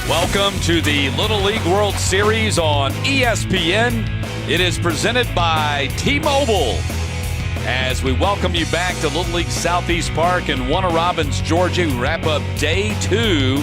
Welcome to the Little League World Series on ESPN. It is presented by T-Mobile. As we welcome you back to Little League Southeast Park in Warner Robins, Georgia, we wrap up day 2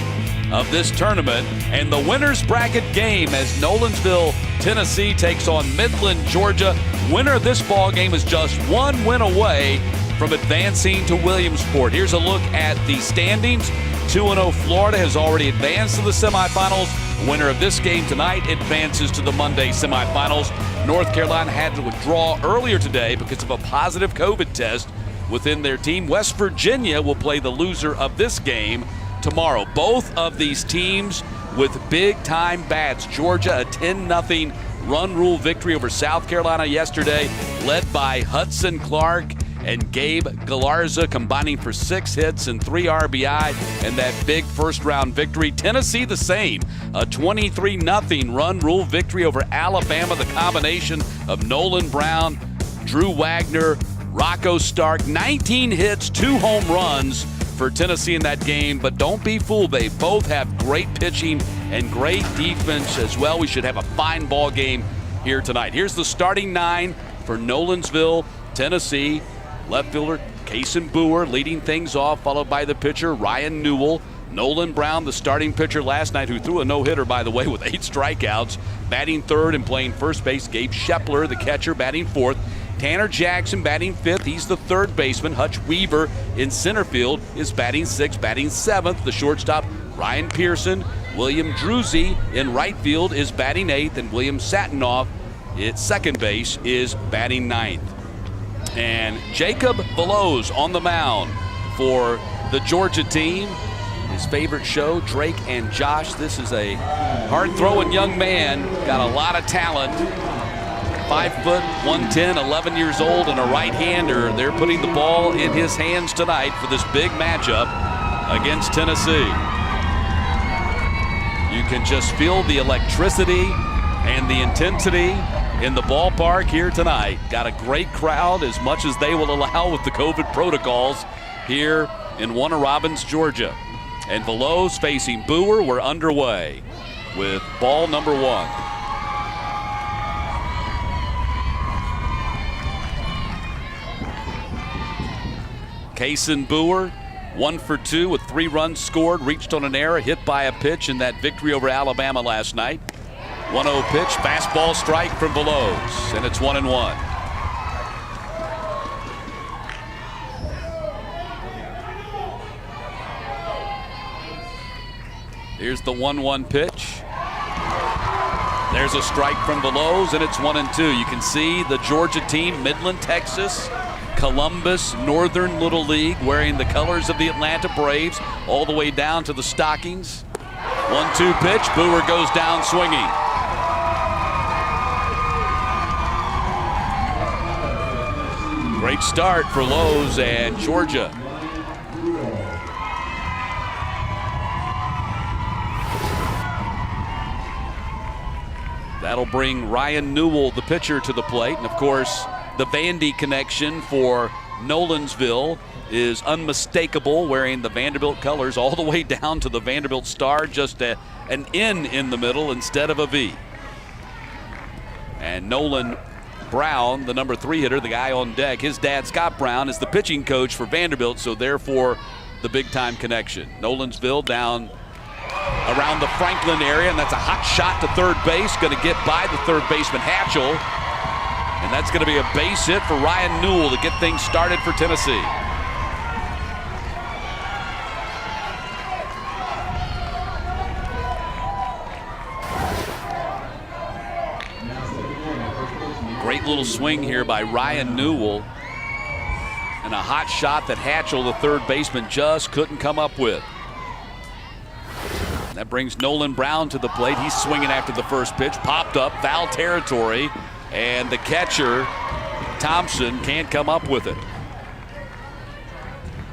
of this tournament and the winner's bracket game as Nolensville, Tennessee takes on Midland, Georgia. Winner of this ball game is just one win away from advancing to Williamsport. Here's a look at the standings. 2-0 Florida has already advanced to the semifinals. The winner of this game tonight advances to the Monday semifinals. North Carolina had to withdraw earlier today because of a positive COVID test within their team. West Virginia will play the loser of this game tomorrow. Both of these teams with big-time bats. Georgia, a 10-0 run rule victory over South Carolina yesterday, led by Hudson Clark and Gabe Galarza, combining for 6 hits and 3 RBI and that big first-round victory. Tennessee the same, a 23-0 run rule victory over Alabama. The combination of Nolan Brown, Drew Wagner, Rocco Stark, 19 hits, 2 home runs for Tennessee in that game. But don't be fooled, they both have great pitching and great defense as well. We should have a fine ball game here tonight. Here's the starting 9 for Nolensville, Tennessee. Left fielder Kason Boer leading things off, followed by the pitcher Ryan Newell. Nolan Brown, the starting pitcher last night, who threw a no-hitter, by the way, with 8 strikeouts. Batting third and playing first base, Gabe Shepler, the catcher, batting fourth. Tanner Jackson batting fifth. He's the third baseman. Hutch Weaver in center field is batting sixth. Batting seventh, the shortstop Ryan Pearson. William Druzzi in right field is batting eighth, and William Satinoff at second base is batting ninth. And Jacob Veloz on the mound for the Georgia team. His favorite show, Drake and Josh. This is a hard-throwing young man, got a lot of talent. 5 foot, 110, 11 years old, and a right-hander. They're putting the ball in his hands tonight for this big matchup against Tennessee. You can just feel the electricity and the intensity in the ballpark here tonight. Got a great crowd, as much as they will allow with the COVID protocols here in Warner Robins, Georgia. And Veloz facing Boer. We're underway with ball number 1. Kason Boer, 1 for 2 with 3 runs scored, reached on an error, hit by a pitch in that victory over Alabama last night. 1-0 pitch, fastball strike from Veloz, and it's 1-1. Here's the 1-1 pitch. There's a strike from Veloz, and it's 1-2. You can see the Georgia team, Midland, Texas, Columbus, Northern Little League, wearing the colors of the Atlanta Braves, all the way down to the stockings. 1-2 pitch, Boer goes down swinging. Great start for Lowe's and Georgia. That'll bring Ryan Newell, the pitcher, to the plate. And, of course, the Vandy connection for Nolensville is unmistakable, wearing the Vanderbilt colors all the way down to the Vanderbilt star, just an N in the middle instead of a V. And Nolan Brown, the number 3 hitter, the guy on deck, his dad, Scott Brown, is the pitching coach for Vanderbilt, so therefore the big-time connection. Nolensville down around the Franklin area, and that's a hot shot to third base, going to get by the third baseman, Hatchell. And that's going to be a base hit for Ryan Newell to get things started for Tennessee. Great little swing here by Ryan Newell. And a hot shot that Hatchell, the third baseman, just couldn't come up with. That brings Nolan Brown to the plate. He's swinging after the first pitch. Popped up, foul territory. And the catcher, Thompson, can't come up with it.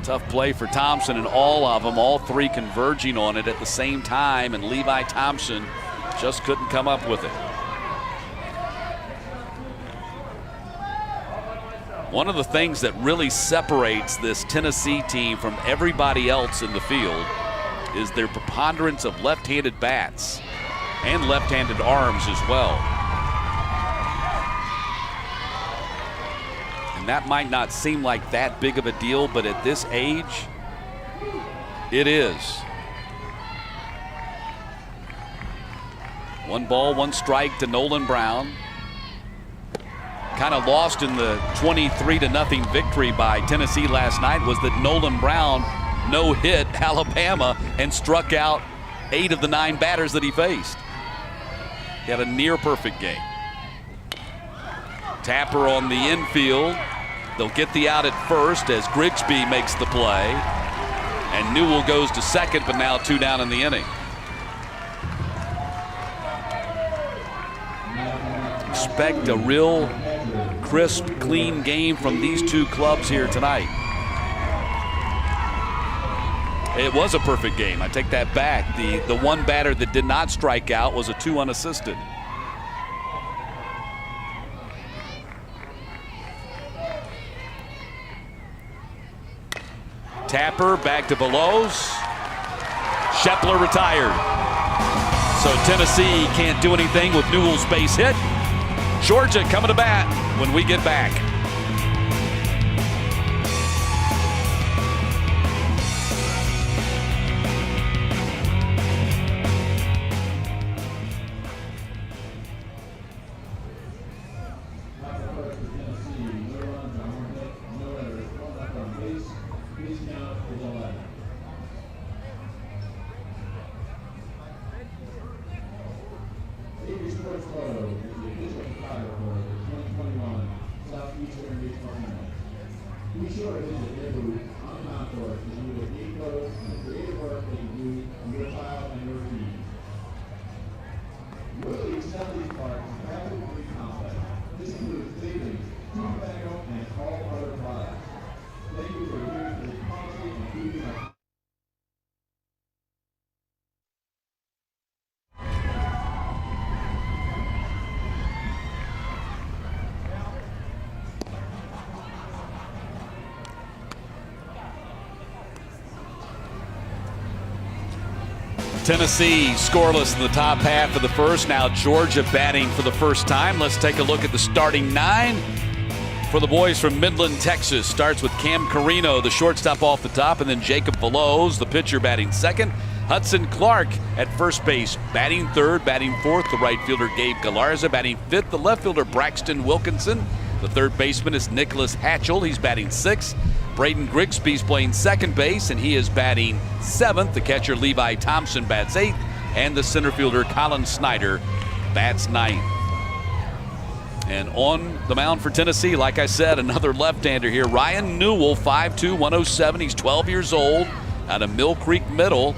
Tough play for Thompson, and all of them, all 3 converging on it at the same time. And Levi Thompson just couldn't come up with it. One of the things that really separates this Tennessee team from everybody else in the field is their preponderance of left-handed bats and left-handed arms as well. And that might not seem like that big of a deal, but at this age, it is. 1 ball, 1 strike to Nolan Brown. Kind of lost in the 23-0 victory by Tennessee last night was that Nolan Brown no-hit Alabama and struck out 8 of the 9 batters that he faced. He had a near-perfect game. Tapper on the infield. They'll get the out at first as Grigsby makes the play. And Newell goes to second, but now 2 down in the inning. Expect a real crisp, clean game from these two clubs here tonight. It was a perfect game. I take that back. The one batter that did not strike out was a 2 unassisted. Tapper back to Veloz. Shepler retired. So Tennessee can't do anything with Newell's base hit. Georgia coming to bat when we get back. Tennessee scoreless in the top half of the first. Now Georgia batting for the first time. Let's take a look at the starting 9 for the boys from Midland, Texas. Starts with Cam Carino, the shortstop off the top, and then Jacob Veloz, the pitcher, batting second. Hudson Clark at first base, batting third, batting fourth, the right fielder Gabe Galarza, batting fifth, the left fielder Braxton Wilkinson. The third baseman is Nicholas Hatchell. He's batting sixth. Braden Grigsby's playing second base, and he is batting seventh. The catcher Levi Thompson bats eighth, and the center fielder Colin Snyder bats ninth. And on the mound for Tennessee, like I said, another left-hander here. Ryan Newell, 5'2", 107. He's 12 years old, out of Mill Creek Middle.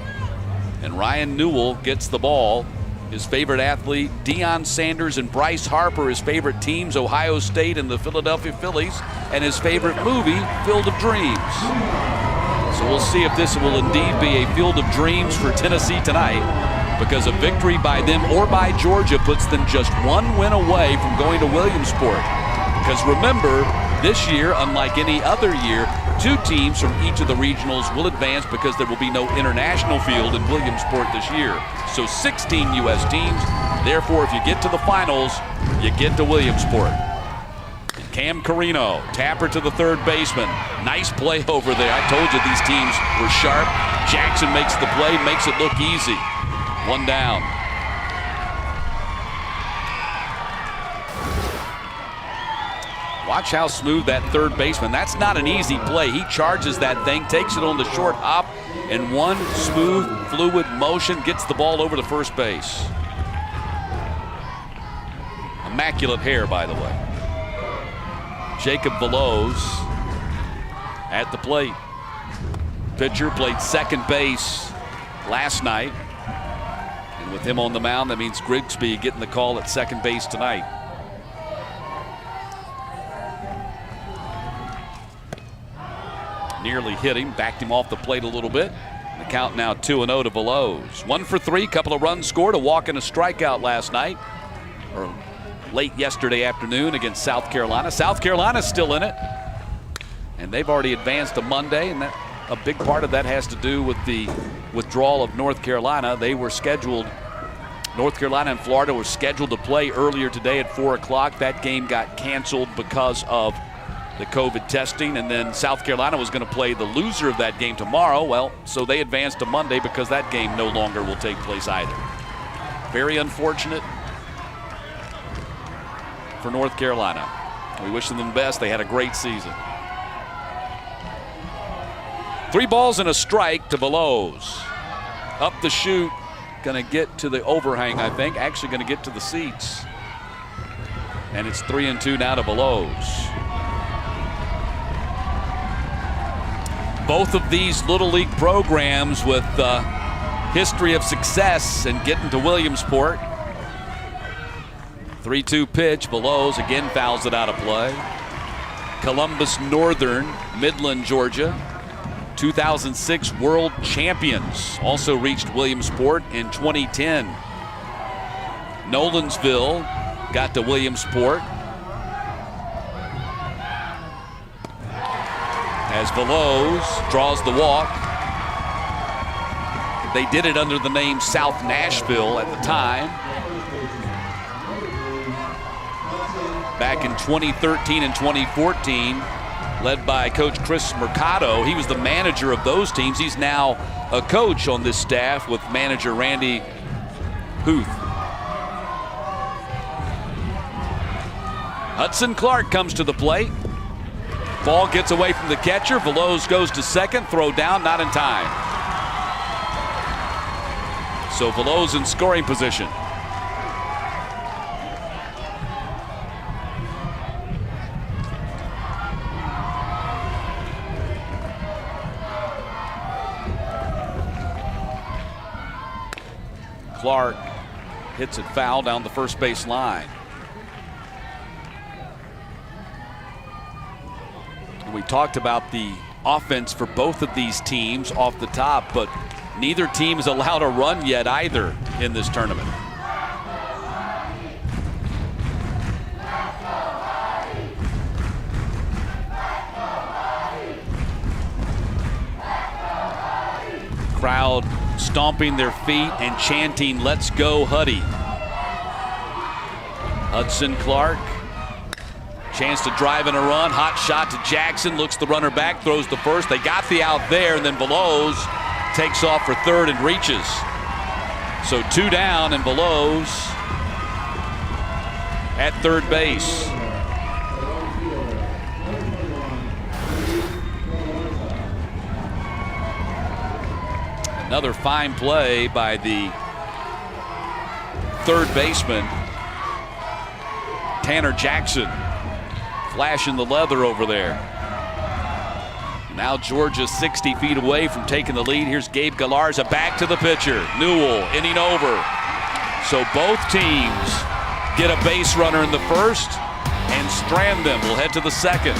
And Ryan Newell gets the ball. His favorite athlete, Deion Sanders and Bryce Harper. His favorite teams, Ohio State and the Philadelphia Phillies. And his favorite movie, Field of Dreams. So we'll see if this will indeed be a Field of Dreams for Tennessee tonight, because a victory by them or by Georgia puts them just one win away from going to Williamsport. Because remember, this year, unlike any other year, 2 teams from each of the regionals will advance because there will be no international field in Williamsport this year. So 16 U.S. teams. Therefore, if you get to the finals, you get to Williamsport. Cam Carino, Tapper to the third baseman. Nice play over there. I told you these teams were sharp. Jackson makes the play, makes it look easy. 1 down. Watch how smooth that third baseman. That's not an easy play. He charges that thing, takes it on the short hop, and one smooth, fluid motion gets the ball over to first base. Immaculate hair, by the way. Jacob Veloz at the plate. Pitcher played second base last night. And with him on the mound, that means Grigsby getting the call at second base tonight. Nearly hit him, backed him off the plate a little bit. The count now 2-0 to Veloz. 1 for 3, couple of runs scored, a walk and a strikeout last night, or late yesterday afternoon against South Carolina. South Carolina's still in it, and they've already advanced to Monday, and that a big part of that has to do with the withdrawal of North Carolina. They were scheduled, North Carolina and Florida were scheduled to play earlier today at 4 o'clock. That game got canceled because of the COVID testing, and then South Carolina was going to play the loser of that game tomorrow. Well, so they advanced to Monday because that game no longer will take place either. Very unfortunate for North Carolina. We wish them the best. They had a great season. 3 balls and a strike to Veloz. Up the chute, going to get to the overhang, I think. Actually going to get to the seats. And it's 3-2 now to Veloz. Both of these Little League programs with history of success and getting to Williamsport. 3-2 pitch. Veloz again fouls it out of play. Columbus Northern, Midland, Georgia. 2006 world champions also reached Williamsport in 2010. Nolensville got to Williamsport as Veloz draws the walk. They did it under the name South Nashville at the time. Back in 2013 and 2014, led by Coach Chris Mercado. He was the manager of those teams. He's now a coach on this staff with manager Randy Huth. Hudson Clark comes to the plate. Ball gets away from the catcher. Veloz goes to second. Throw down, not in time. So Veloz in scoring position. Clark hits it foul down the first base line. We talked about the offense for both of these teams off the top, but neither team is allowed a run yet either in this tournament. Crowd stomping their feet and chanting, "Let's go, Huddy." Hudson Clark, chance to drive in a run. Hot shot to Jackson, looks the runner back, throws the first. They got the out there, and then Veloz takes off for third and reaches. So 2 down, and Veloz at third base. Another fine play by the third baseman, Tanner Jackson, flashing the leather over there. Now Georgia 60 feet away from taking the lead. Here's Gabe Galarza back to the pitcher. Newell inning over. So both teams get a base runner in the first, and Strandham will head to the second.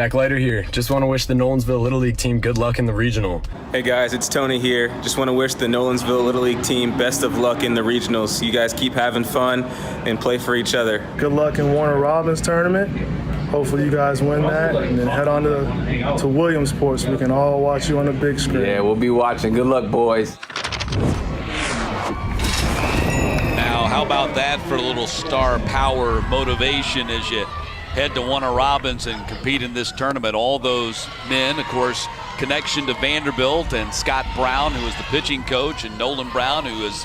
Jack Leiter here. Just want to wish the Nolensville Little League team good luck in the regional. Hey guys, it's Tony here. Just want to wish the Nolensville Little League team best of luck in the regionals. You guys keep having fun and play for each other. Good luck in Warner Robins tournament. Hopefully you guys win that, and then head on to Williamsport so we can all watch you on the big screen. Yeah, we'll be watching. Good luck, boys. Now, how about that for a little star power motivation as you head to Warner Robins and compete in this tournament? All those men, of course, connection to Vanderbilt and Scott Brown, who is the pitching coach, and Nolan Brown, who is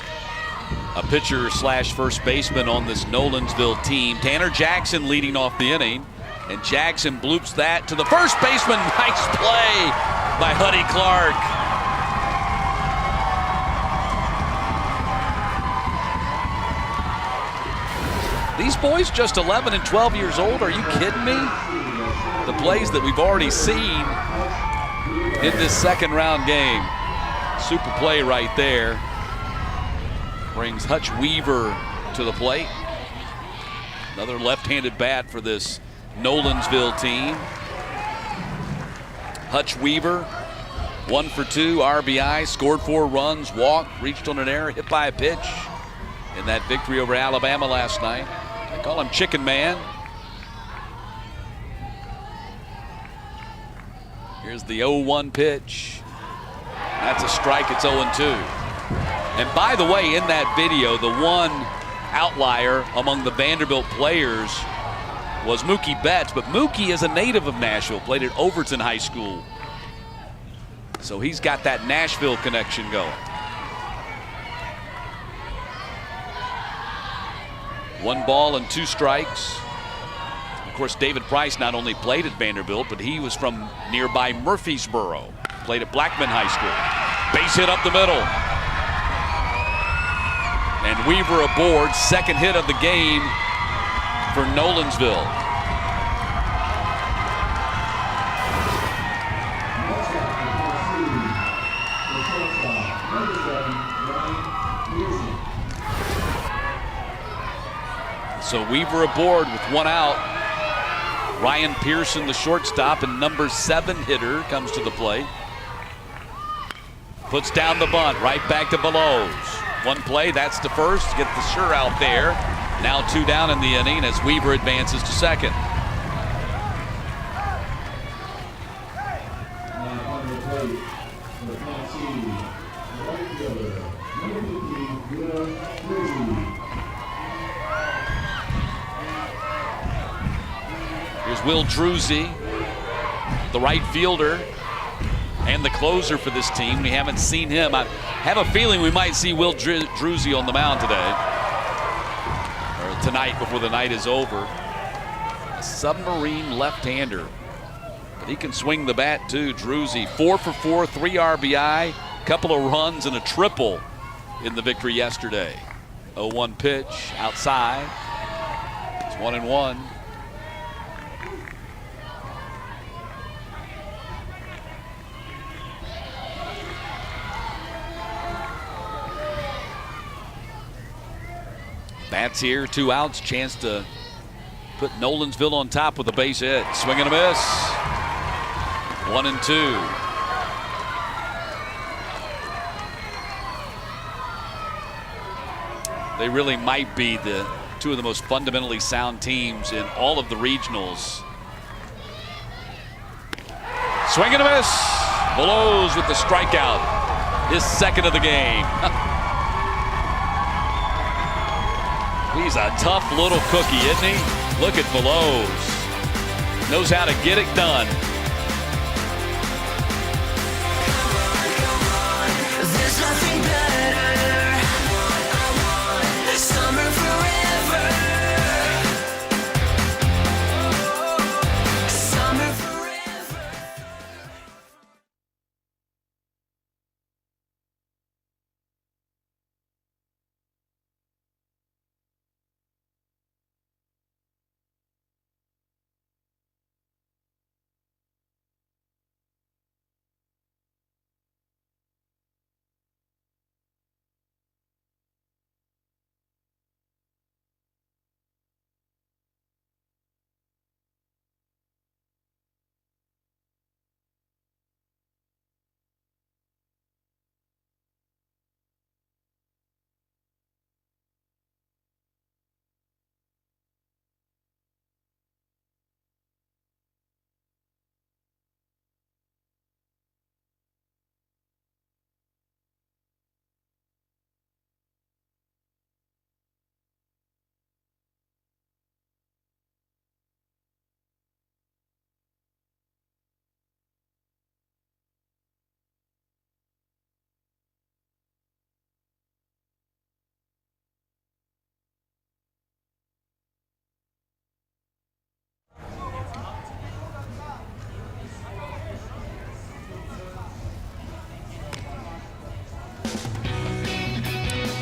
a pitcher slash first baseman on this Nolensville team. Tanner Jackson leading off the inning. And Jackson bloops that to the first baseman. Nice play by Huddy Clark. These boys just 11 and 12 years old. Are you kidding me? The plays that we've already seen in this second round game. Super play right there. Brings Hutch Weaver to the plate. Another left-handed bat for this Nolensville team. Hutch Weaver, 1 for 2, RBI, scored 4 runs, walked, reached on an error, hit by a pitch in that victory over Alabama last night. They call him Chicken Man. Here's the 0-1 pitch. That's a strike, it's 0-2. And by the way, in that video, the one outlier among the Vanderbilt players was Mookie Betts, but Mookie is a native of Nashville, played at Overton High School. So he's got that Nashville connection going. 1 ball and 2 strikes. Of course, David Price not only played at Vanderbilt, but he was from nearby Murfreesboro, played at Blackman High School. Base hit up the middle. And Weaver aboard, second hit of the game for Nolensville. So Weaver aboard with 1 out. Ryan Pearson, the shortstop, and number 7 hitter comes to the plate. Puts down the bunt, right back to Bellows. 1 play, that's the first. Get the sure out there. Now 2 down in the inning as Weaver advances to second. Here's Will Druzzi, the right fielder and the closer for this team. We haven't seen him. I have a feeling we might see Will Druzzi on the mound today. Tonight before the night is over. A submarine left-hander. But he can swing the bat too. Druzzi, 4 for 4, 3 RBI, couple of runs and a triple in the victory yesterday. 0-1 pitch outside. It's 1-1. Bats here, 2 outs, chance to put Nolensville on top with a base hit. Swing and a miss. 1-2. They really might be the 2 of the most fundamentally sound teams in all of the regionals. Swing and a miss. Bellows with the strikeout. His second of the game. He's a tough little cookie, isn't he? Look at Bellows. Knows how to get it done.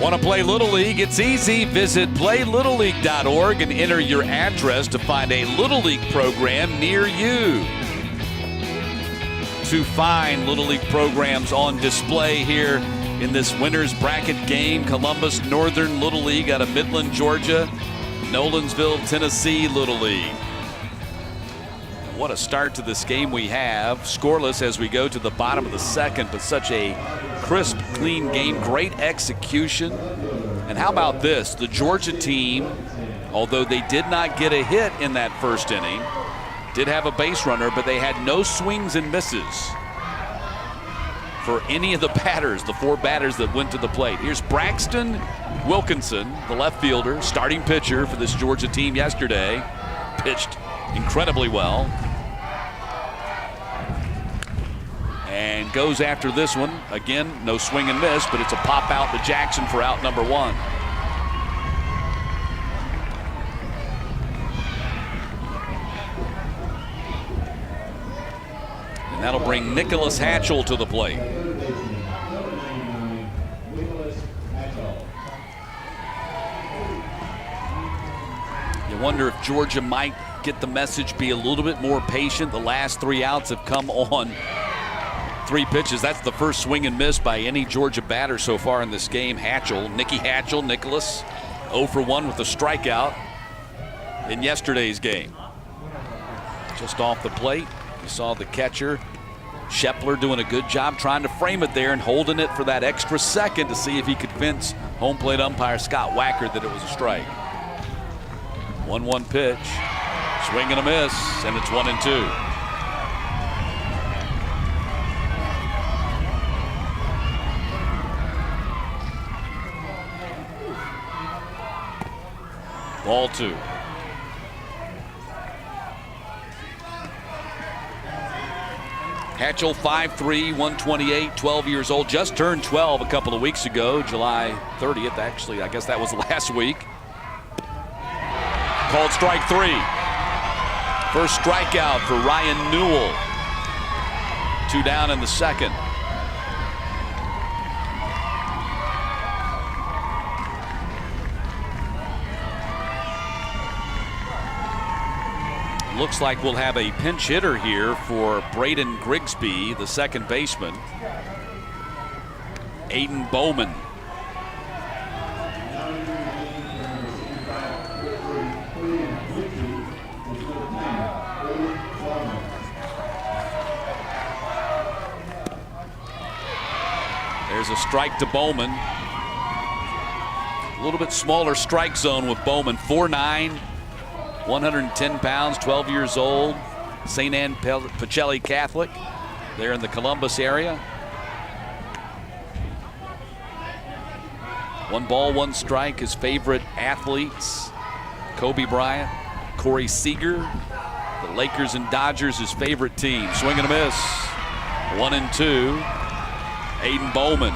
Want to play Little League? It's easy. Visit playlittleleague.org and enter your address to find a Little League program near you. To find Little League programs on display here in this winner's bracket game. Columbus Northern Little League out of Midland, Georgia. Nolensville, Tennessee Little League. What a start to this game we have. Scoreless as we go to the bottom of the second, but such a crisp, clean game. Great execution. And how about this? The Georgia team, although they did not get a hit in that first inning, did have a base runner, but they had no swings and misses for any of the batters, the 4 batters that went to the plate. Here's Braxton Wilkinson, the left fielder, starting pitcher for this Georgia team yesterday. Pitched incredibly well. And goes after this one. Again, no swing and miss, but it's a pop out to Jackson for out number 1. And that'll bring Nicholas Hatchell to the plate. You wonder if Georgia might get the message, be a little bit more patient. The last 3 outs have come on 3 pitches. That's the first swing and miss by any Georgia batter so far in this game. Nicky Hatchell, Nicholas, 0 for 1 with a strikeout in yesterday's game. Just off the plate, you saw the catcher, Shepler, doing a good job trying to frame it there and holding it for that extra second to see if he could convince home plate umpire Scott Wacker that it was a strike. 1-1 pitch, swing and a miss, and it's 1-2. Ball 2. Hatchell, 5'3", 128, 12 years old. Just turned 12 a couple of weeks ago, July 30th. Actually, I guess that was last week. Called strike 3. First strikeout for Ryan Newell. 2 down in the second. Looks like we'll have a pinch hitter here for Braden Grigsby, the second baseman. Aiden Bowman. There's a strike to Bowman. A little bit smaller strike zone with Bowman. 4'9". 110 pounds, 12 years old, St. Anne Pacelli Catholic there in the Columbus area. 1 ball, 1 strike. His favorite athletes, Kobe Bryant, Corey Seager, the Lakers and Dodgers, his favorite team. Swing and a miss. 1-2. Aiden Bowman,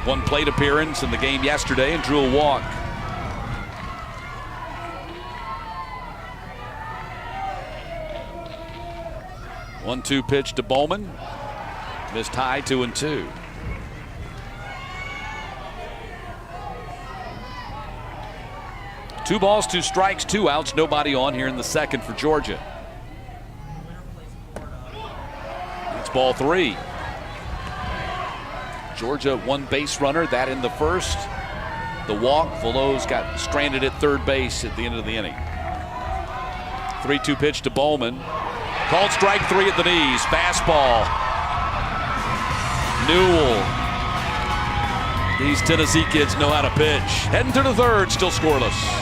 1 plate appearance in the game yesterday and drew a walk. 1-2 pitch to Bowman. Missed high, 2-2. Two balls, 2 strikes, 2 outs, nobody on here in the second for Georgia. It's ball 3. Georgia 1 base runner, that in the first. The walk, Veloz got stranded at third base at the end of the inning. 3-2 pitch to Bowman. Called strike 3 at the knees. Fastball. Newell. These Tennessee kids know how to pitch. Heading to the third, still scoreless.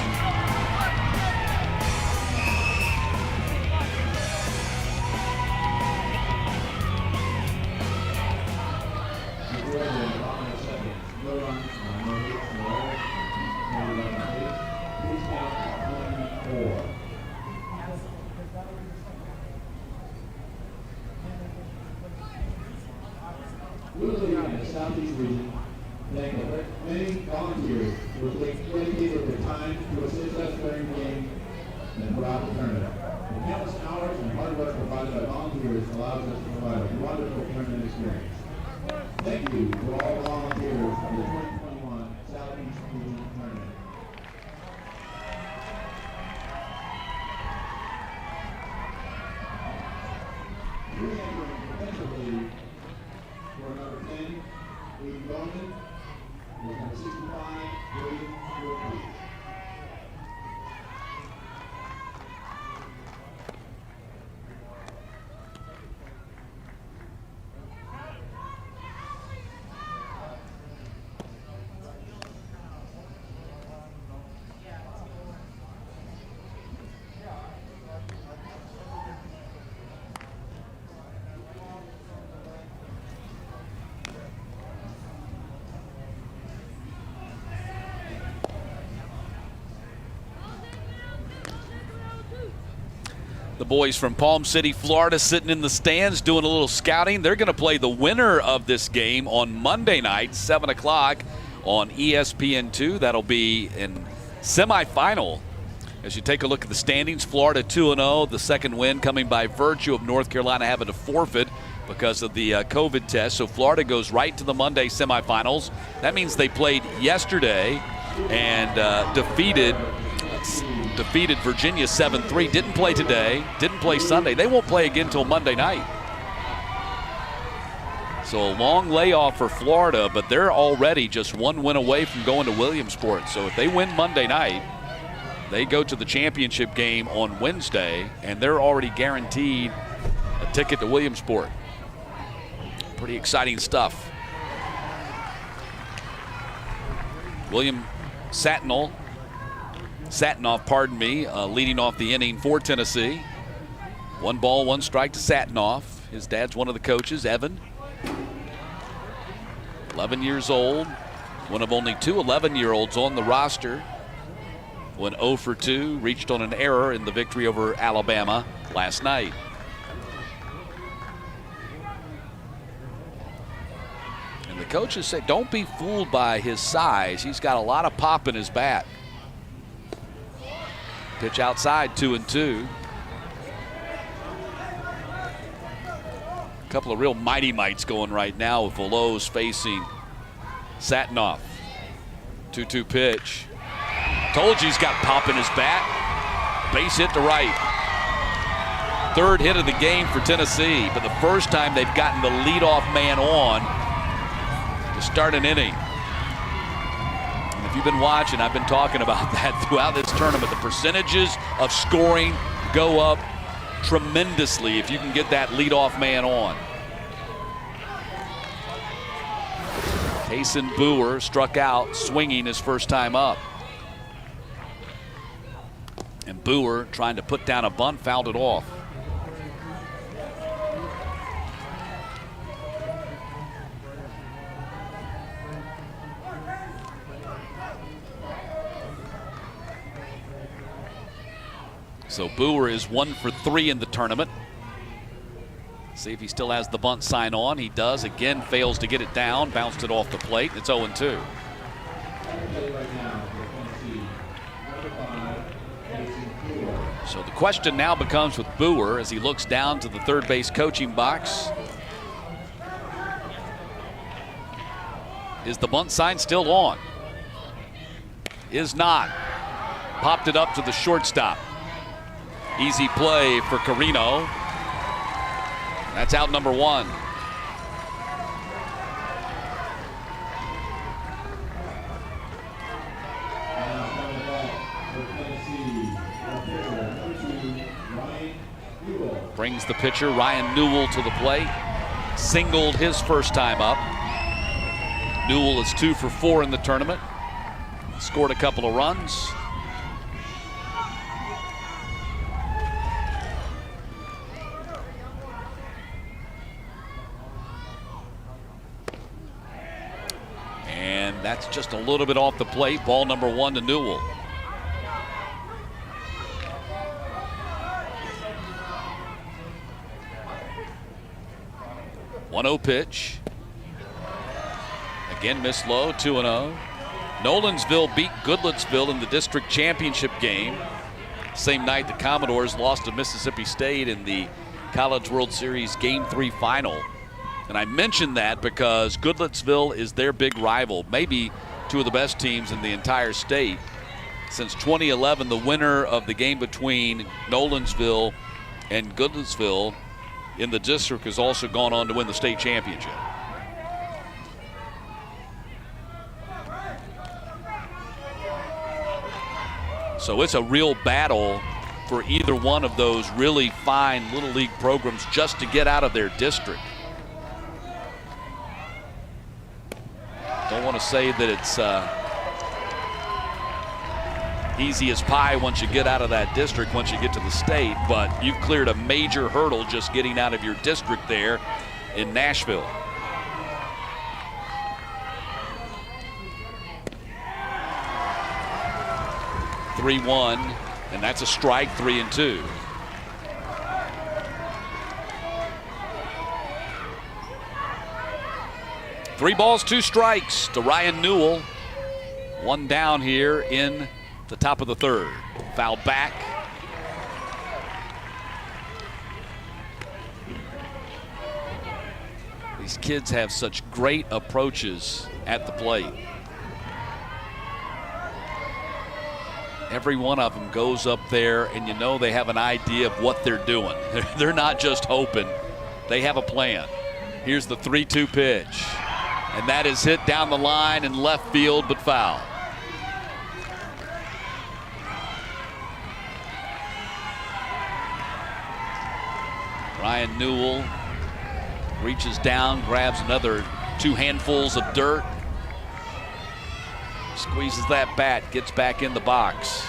Southeast region, thank many volunteers who have dedicated their time to assist us during the game and throughout the tournament. The countless hours and hard work provided by volunteers allows us to provide a wonderful tournament experience. Thank you to all volunteers of the 2021 Southeast The boys from Palm City, Florida, sitting in the stands doing a little scouting. They're going to play the winner of this game on Monday night, 7 o'clock on ESPN2. That'll be in semifinal. As you take a look at the standings, Florida 2-0, the second win coming by virtue of North Carolina having to forfeit because of the COVID test. So Florida goes right to the Monday semifinals. That means they played yesterday and defeated Virginia 7-3. Didn't play today, didn't play Sunday. They won't play again until Monday night. So a long layoff for Florida, but they're already just one win away from going to Williamsport. So if they win Monday night, they go to the championship game on Wednesday, and they're already guaranteed a ticket to Williamsport. Pretty exciting stuff. William Satinoff, leading off the inning for Tennessee. 1 ball, 1 strike to Satinoff. His dad's one of the coaches, Evan. 11 years old, one of only 2 11-year-olds on the roster. Went 0 for 2, reached on an error in the victory over Alabama last night. And the coaches say, don't be fooled by his size. He's got a lot of pop in his bat. Pitch outside, 2-2. A couple of real mighty mites going right now with Veloz facing Satinoff. 2-2 pitch. Told you he's got pop in his bat. Base hit to right. 3rd hit of the game for Tennessee, but the first time they've gotten the leadoff man on to start an inning. And if you've been watching, I've been talking about that throughout this tournament. The percentages of scoring go up tremendously if you can get that leadoff man on. Tayson Boer struck out swinging his first time up. And Boer, trying to put down a bunt, fouled it off. So Boer is 1 for 3 in the tournament. See if he still has the bunt sign on. He does. Again, fails to get it down. Bounced it off the plate. It's 0-2. So the question now becomes with Boer as he looks down to the third base coaching box. Is the bunt sign still on? Is not. Popped it up to the shortstop. Easy play for Carino. That's out number 1. Brings the pitcher, Ryan Newell, to the plate. Singled his first time up. Newell is 2 for 4 in the tournament. Scored a couple of runs. And that's just a little bit off the plate. Ball number 1 to Newell. 1-0 pitch. Again, missed low, 2-0. Nolensville beat Goodlettsville in the district championship game. Same night the Commodores lost to Mississippi State in the College World Series Game 3 final. And I mentioned that because Goodlettsville is their big rival, maybe 2 of the best teams in the entire state. Since 2011, the winner of the game between Nolensville and Goodlettsville in the district has also gone on to win the state championship. So it's a real battle for either one of those really fine Little League programs just to get out of their district. Don't want to say that it's easy as pie once you get out of that district, once you get to the state, but you've cleared a major hurdle just getting out of your district there in Nashville. (3-1), and that's a strike. 3-2. Three balls, two strikes to Ryan Newell. One down here in the top of the third. Foul back. These kids have such great approaches at the plate. Every one of them goes up there and you know they have an idea of what they're doing. They're not just hoping. They have a plan. Here's the 3-2 pitch. And that is hit down the line in left field, but foul. Ryan Newell reaches down, grabs another 2 handfuls of dirt. Squeezes that bat, gets back in the box.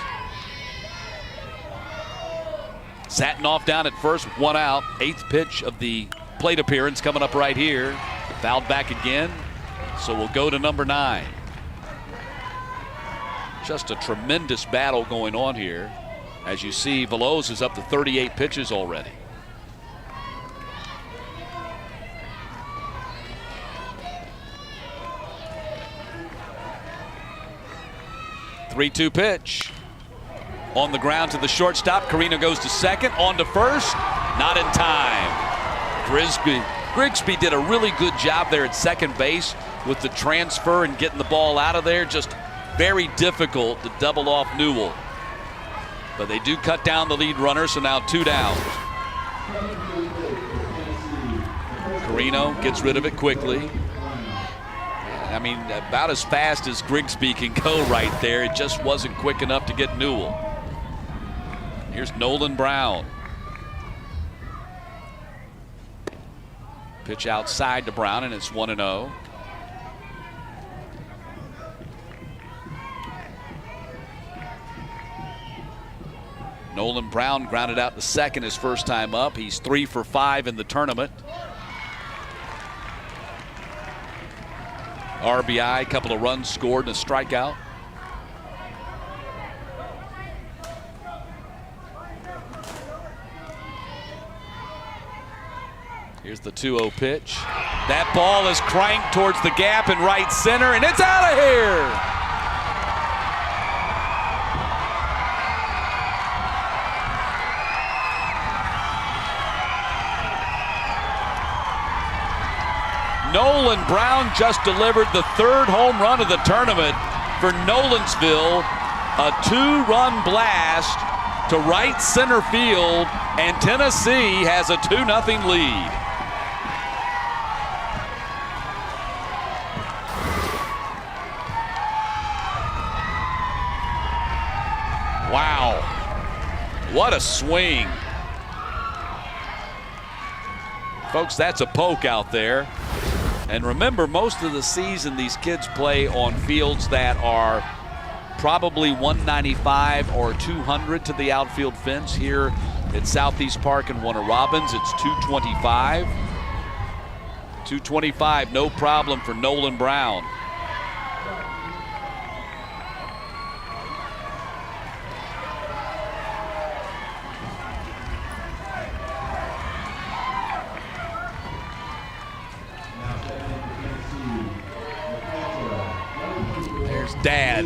Satinoff down at first with 1 out. 8th pitch of the plate appearance coming up right here. Fouled back again, so we'll go to number 9. Just a tremendous battle going on here. As you see, Veloz is up to 38 pitches already. (3-2) pitch. On the ground to the shortstop. Carino goes to second. On to first. Not in time. Grigsby did a really good job there at second base with the transfer and getting the ball out of there. Just very difficult to double off Newell. But they do cut down the lead runner, so now 2 down. Carino gets rid of it quickly. I mean, about as fast as Grigsby can go right there. It just wasn't quick enough to get Newell. Here's Nolan Brown. Pitch outside to Brown, and it's 1-0. Nolan Brown grounded out to second his first time up. He's 3 for 5 in the tournament. RBI, a couple of runs scored and a strikeout. Here's the 2-0 pitch. That ball is cranked towards the gap in right center, and it's out of here. Nolan Brown just delivered the 3rd home run of the tournament for Nolensville. A 2-run blast to right center field, and Tennessee has a 2-0 lead. Wow, what a swing. Folks, that's a poke out there. And remember, most of the season these kids play on fields that are probably 195 or 200 to the outfield fence. Here at Southeast Park in Warner Robins, it's 225. 225, no problem for Nolan Brown. Dad.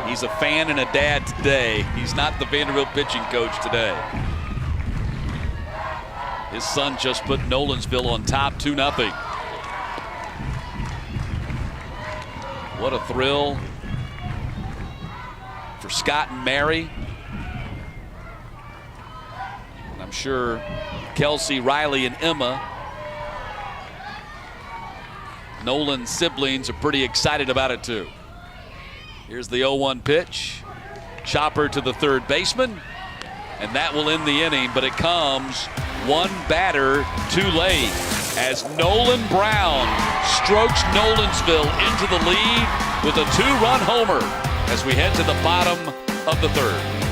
He's a fan and a dad today. He's not the Vanderbilt pitching coach today. His son just put Nolensville on top, 2-0. What a thrill for Scott and Mary. And I'm sure Kelsey, Riley, and Emma, Nolan's siblings, are pretty excited about it too. Here's the 0-1 pitch. chopper to the third baseman, and that will end the inning, but it comes one batter too late as Nolan Brown strokes Nolensville into the lead with a 2-run homer as we head to the bottom of the third.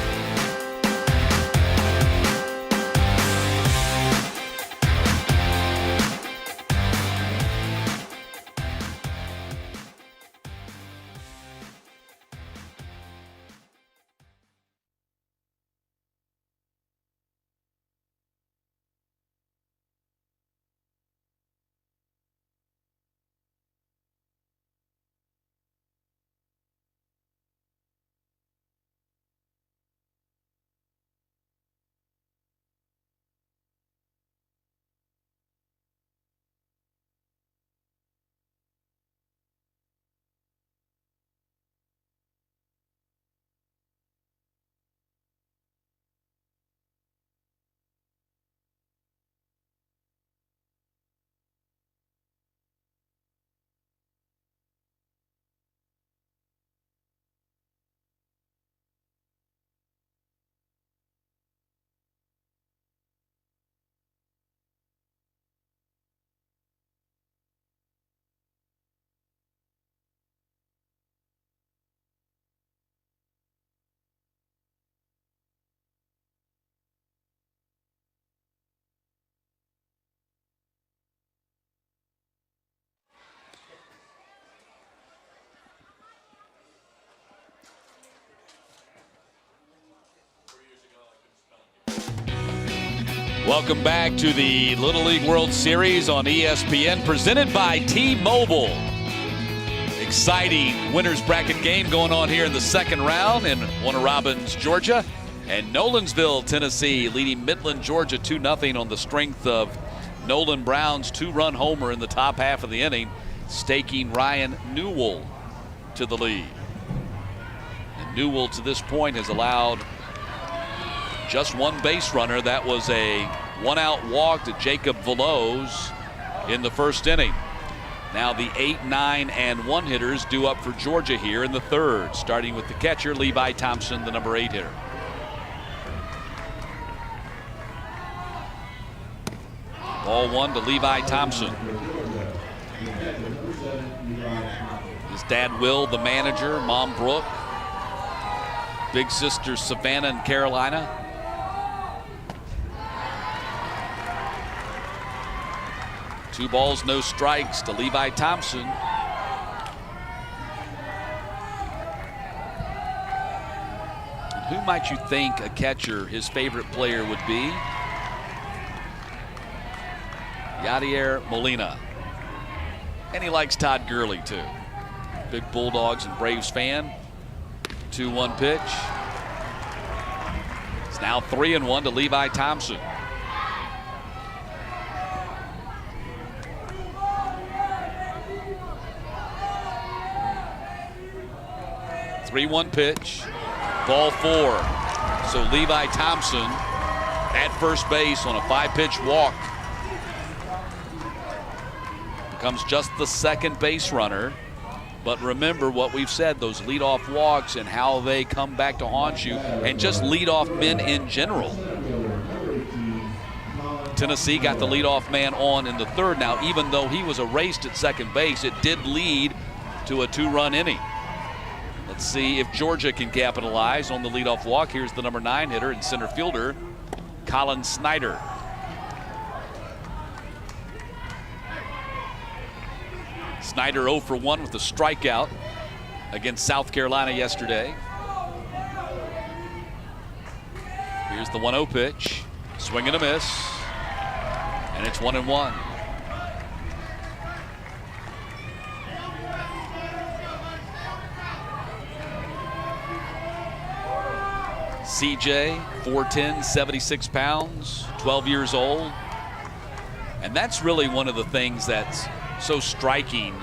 Welcome back to the Little League World Series on ESPN, presented by T-Mobile. Exciting winners bracket game going on here in the second round in Warner Robins, Georgia. And Nolensville, Tennessee, leading Midland, Georgia 2-0 on the strength of Nolan Brown's 2-run homer in the top half of the inning, staking Ryan Newell to the lead. And Newell to this point has allowed just one base runner. That was a one-out walk to Jacob Veloz in the first inning. Now the 8, 9, and 1 hitters due up for Georgia here in the third, starting with the catcher, Levi Thompson, the number 8 hitter. Ball 1 to Levi Thompson. His dad, Will, the manager, mom, Brooke, big sister, Savannah and Carolina. Two balls, no strikes to Levi Thompson. And who might you think a catcher, his favorite player, would be? Yadier Molina. And he likes Todd Gurley, too. Big Bulldogs and Braves fan. 2-1 pitch. It's now 3-1 to Levi Thompson. 3-1 pitch, ball 4. So Levi Thompson at first base on a 5-pitch walk becomes just the second base runner. But remember what we've said, those leadoff walks and how they come back to haunt you, and just leadoff men in general. Tennessee got the leadoff man on in the third. Now, even though he was erased at second base, it did lead to a 2-run inning. Let's see if Georgia can capitalize on the leadoff walk. Here's the number 9 hitter and center fielder, Colin Snyder. Snyder 0 for 1 with a strikeout against South Carolina yesterday. Here's the 1-0 pitch. Swing and a miss. And it's 1-1. CJ, 4'10", 76 pounds, 12 years old. And that's really one of the things that's so striking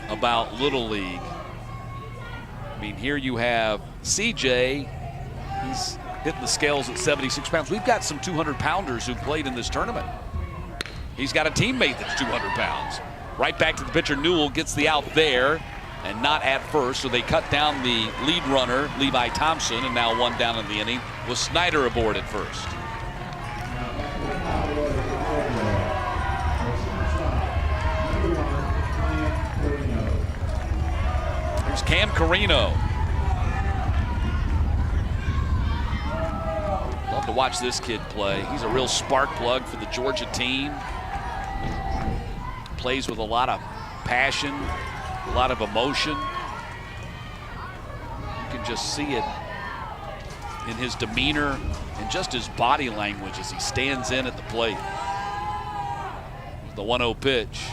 about Little League. I mean, here you have CJ, he's hitting the scales at 76 pounds. We've got some 200-pounders who played in this tournament. He's got a teammate that's 200 pounds. Right back to the pitcher, Newell gets the out there, and not at first, so they cut down the lead runner, Levi Thompson, and now one down in the inning with Snyder aboard at first. Here's Cam Carino. Love to watch this kid play. He's a real spark plug for the Georgia team. Plays with a lot of passion, a lot of emotion. You can just see it in his demeanor and just his body language as he stands in at the plate. The 1-0 pitch.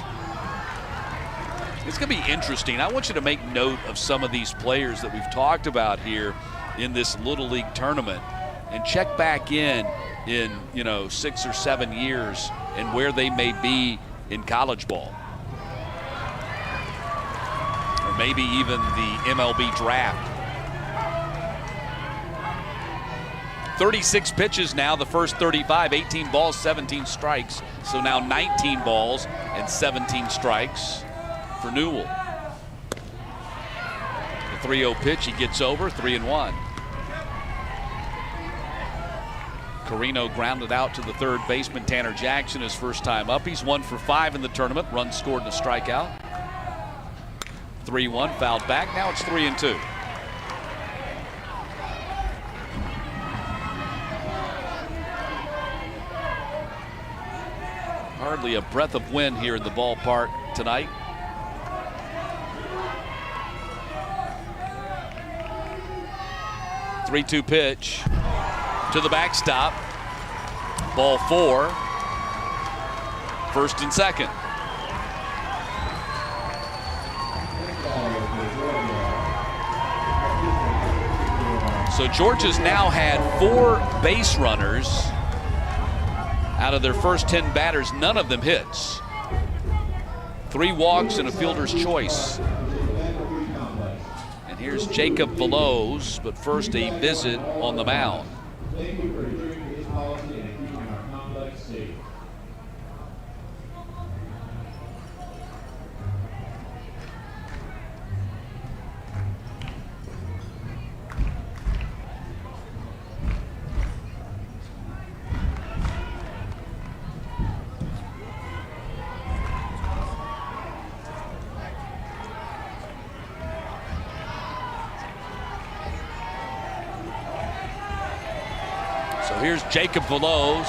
It's going to be interesting. I want you to make note of some of these players that we've talked about here in this Little League tournament and check back in 6 or 7 years and where they may be in college ball. Or maybe even the MLB draft. 36 pitches now, the first 35, 18 balls, 17 strikes. So now 19 balls and 17 strikes for Newell. The 3-0 pitch, he gets over, 3-1. Carino grounded out to the third baseman, Tanner Jackson, his first time up. He's 1 for 5 in the tournament. Runs scored and a strikeout. 3-1, fouled back. Now it's 3-2. Hardly a breath of wind here in the ballpark tonight. Three-two pitch to the backstop. Ball 4. First and second. So Georgia's now had 4 base runners out of their first 10 batters. None of them hits. 3 walks and a fielder's choice. And here's Jacob Veloz, but first a visit on the mound. Thank you for adhering to this policy and keeping our complex safe. So here's Jacob Veloz.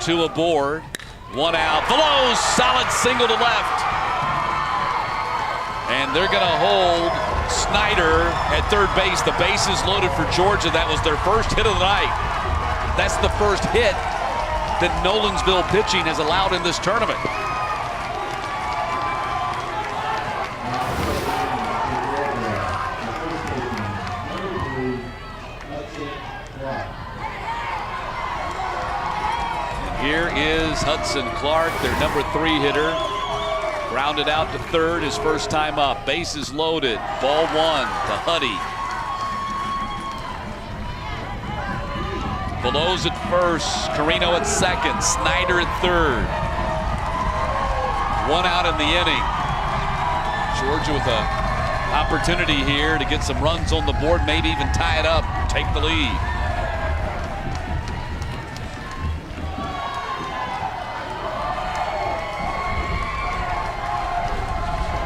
2 aboard, 1 out. Veloz, solid single to left. And they're going to hold Snyder at third base. The base is loaded for Georgia. That was their first hit of the night. That's the first hit that Nolensville pitching has allowed in this tournament. Here is Hudson Clark, their number 3 hitter. Grounded out to third his first time up. Bases loaded. Ball 1 to Huddy. Veloz at first. Carino at second. Snyder at third. 1 out in the inning. Georgia with an opportunity here to get some runs on the board, maybe even tie it up, take the lead.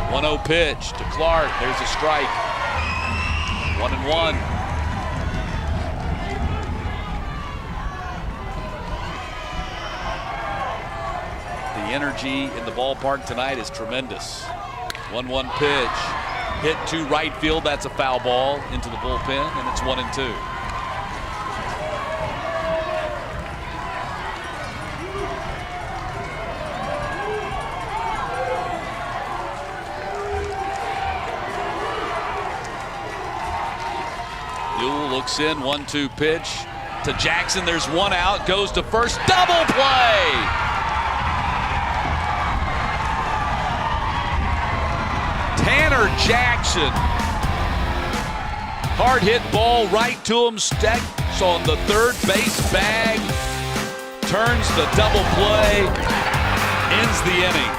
1-0 pitch to Clark. There's a strike. 1-1. The energy in the ballpark tonight is tremendous. 1-1 pitch. Hit to right field. That's a foul ball into the bullpen, and it's 1-2. Looks in, 1-2 pitch to Jackson. There's 1 out, goes to first, double play. Tanner Jackson. Hard hit ball right to him, steps on the third base bag, turns the double play, ends the inning.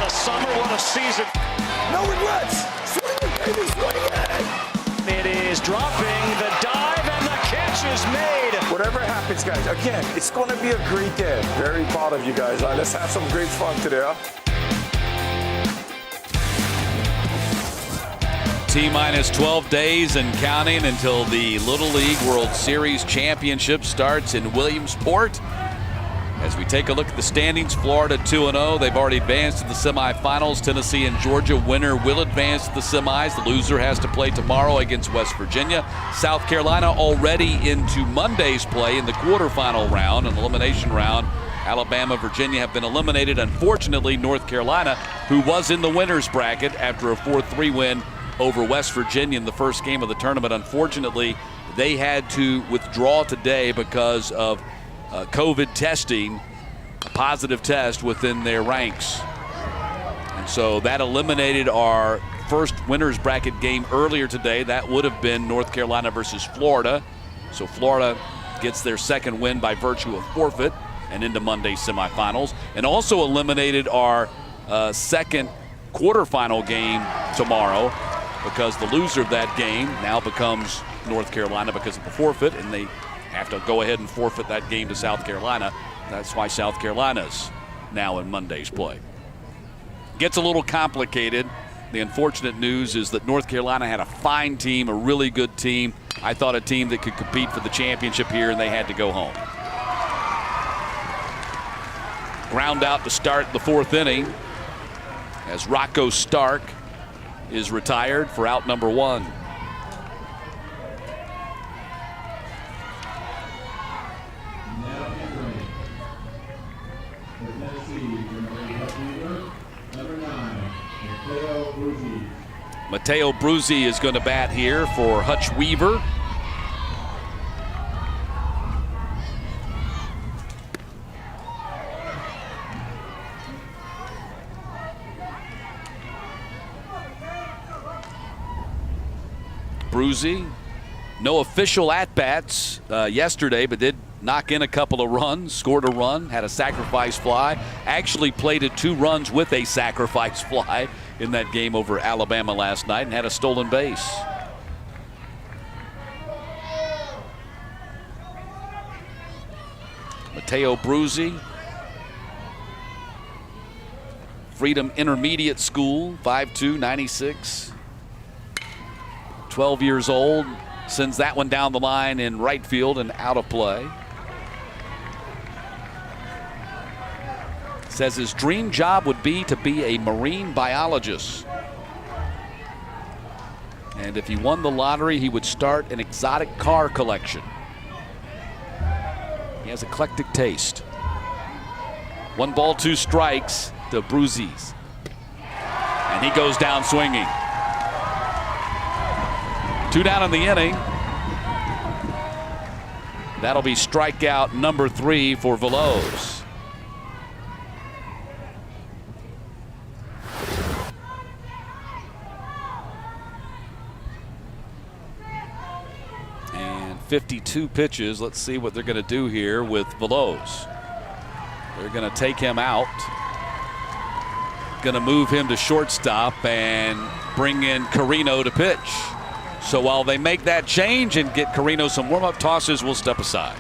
a summer, what a season. No regrets. Swing it, baby, swing it. It is dropping, the dive, and the catch is made. Whatever happens, guys, again, it's going to be a great day. Very proud of you guys. All right, let's have some great fun today, huh? T-minus 12 days and counting until the Little League World Series Championship starts in Williamsport. As we take a look at the standings, Florida 2-0. They've already advanced to the semifinals. Tennessee and Georgia, winner will advance to the semis. The loser has to play tomorrow against West Virginia. South Carolina already into Monday's play in the quarterfinal round, an elimination round. Alabama, Virginia have been eliminated. Unfortunately, North Carolina, who was in the winner's bracket after a 4-3 win over West Virginia in the first game of the tournament, unfortunately, they had to withdraw today because of COVID testing, a positive test within their ranks. And so that eliminated our first winner's bracket game earlier today. That would have been North Carolina versus Florida. So Florida gets their second win by virtue of forfeit and into Monday's semifinals. And also eliminated our second quarterfinal game tomorrow, because the loser of that game now becomes North Carolina because of the forfeit, and they have to go ahead and forfeit that game to South Carolina. That's why South Carolina's now in Monday's play. Gets a little complicated. The unfortunate news is that North Carolina had a fine team, a really good team. I thought a team that could compete for the championship here, and they had to go home. Ground out to start the fourth inning as Rocco Stark is retired for out number one. Now entering for Tennessee, number 9, Mateo Bruzzi. Mateo Bruzzi is going to bat here for Hutch Weaver. Bruzzi, no official at-bats yesterday, but did knock in a couple of runs, scored a run, had a sacrifice fly, actually plated 2 runs with a sacrifice fly in that game over Alabama last night, and had a stolen base. Mateo Bruzzi, Freedom Intermediate School, 5'2", 96. 12 years old, sends that one down the line in right field and out of play. Says his dream job would be to be a marine biologist. And if he won the lottery, he would start an exotic car collection. He has eclectic taste. 1 ball, 2 strikes to Bruzzi's. And he goes down swinging. 2 down in the inning. That'll be strikeout number 3 for Veloz. And 52 pitches. Let's see what they're going to do here with Veloz. They're going to take him out. Going to move him to shortstop and bring in Carino to pitch. So while they make that change and get Carino some warm-up tosses, we'll step aside.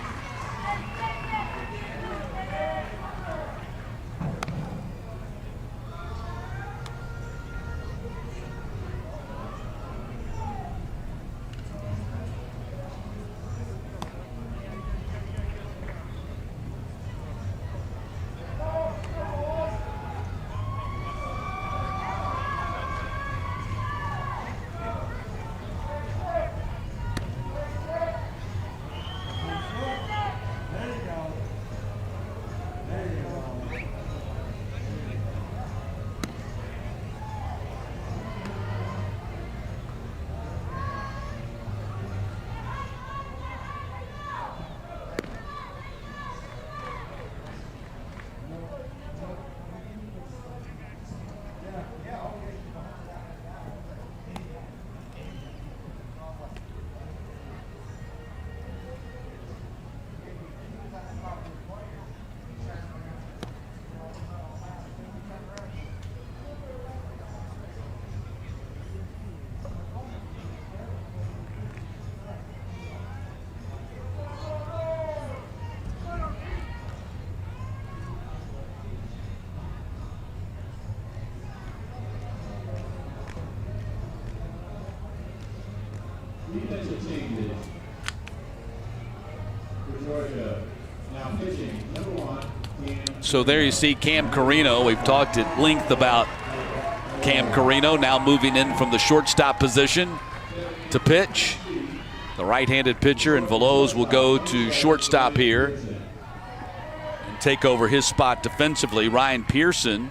So there you see Cam Carino. We've talked at length about Cam Carino now moving in from the shortstop position to pitch. The right-handed pitcher, and Veloz will go to shortstop here and take over his spot defensively. Ryan Pearson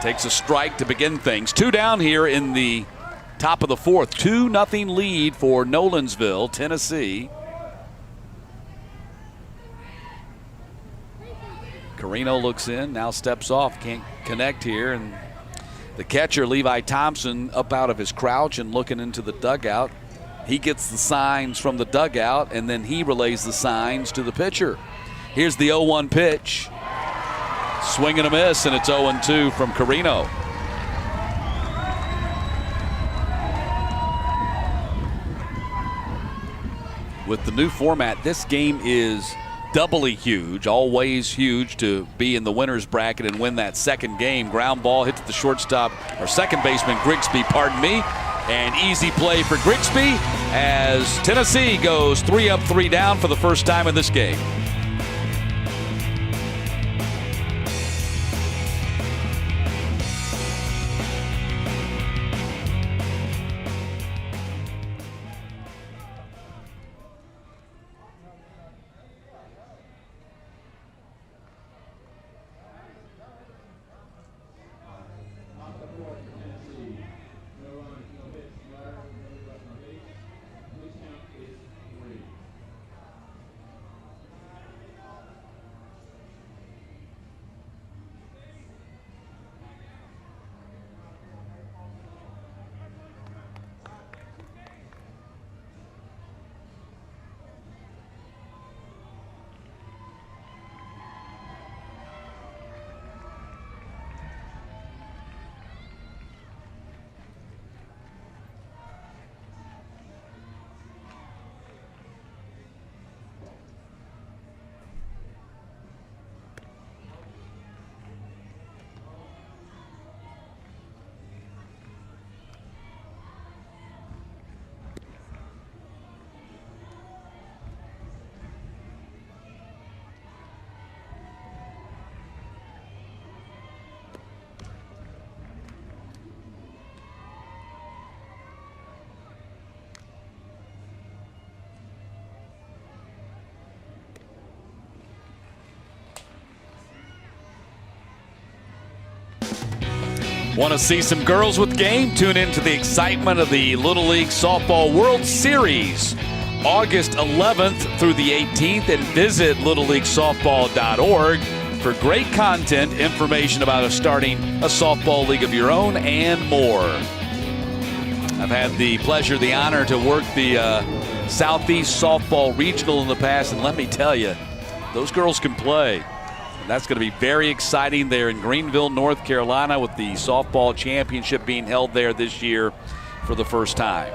takes a strike to begin things. 2 down here in the top of the 4th. 2-0 lead for Nolensville, Tennessee. Carino looks in, now steps off, can't connect here, and the catcher, Levi Thompson, up out of his crouch and looking into the dugout. He gets the signs from the dugout, and then he relays the signs to the pitcher. Here's the 0-1 pitch. Swing and a miss, and it's 0-2 from Carino. With the new format, this game is doubly huge, always huge to be in the winner's bracket and win that second game. Ground ball hit to the shortstop, or second baseman Grigsby, pardon me. And easy play for Grigsby as Tennessee goes 3 up, 3 down for the first time in this game. Want to see some girls with game? Tune into the excitement of the Little League Softball World Series, August 11th through the 18th, and visit littleleaguesoftball.org for great content, information about starting a softball league of your own, and more. I've had the pleasure, the honor to work the Southeast Softball Regional in the past, and let me tell you, those girls can play. That's going to be very exciting there in Greenville, North Carolina, with the softball championship being held there this year for the first time.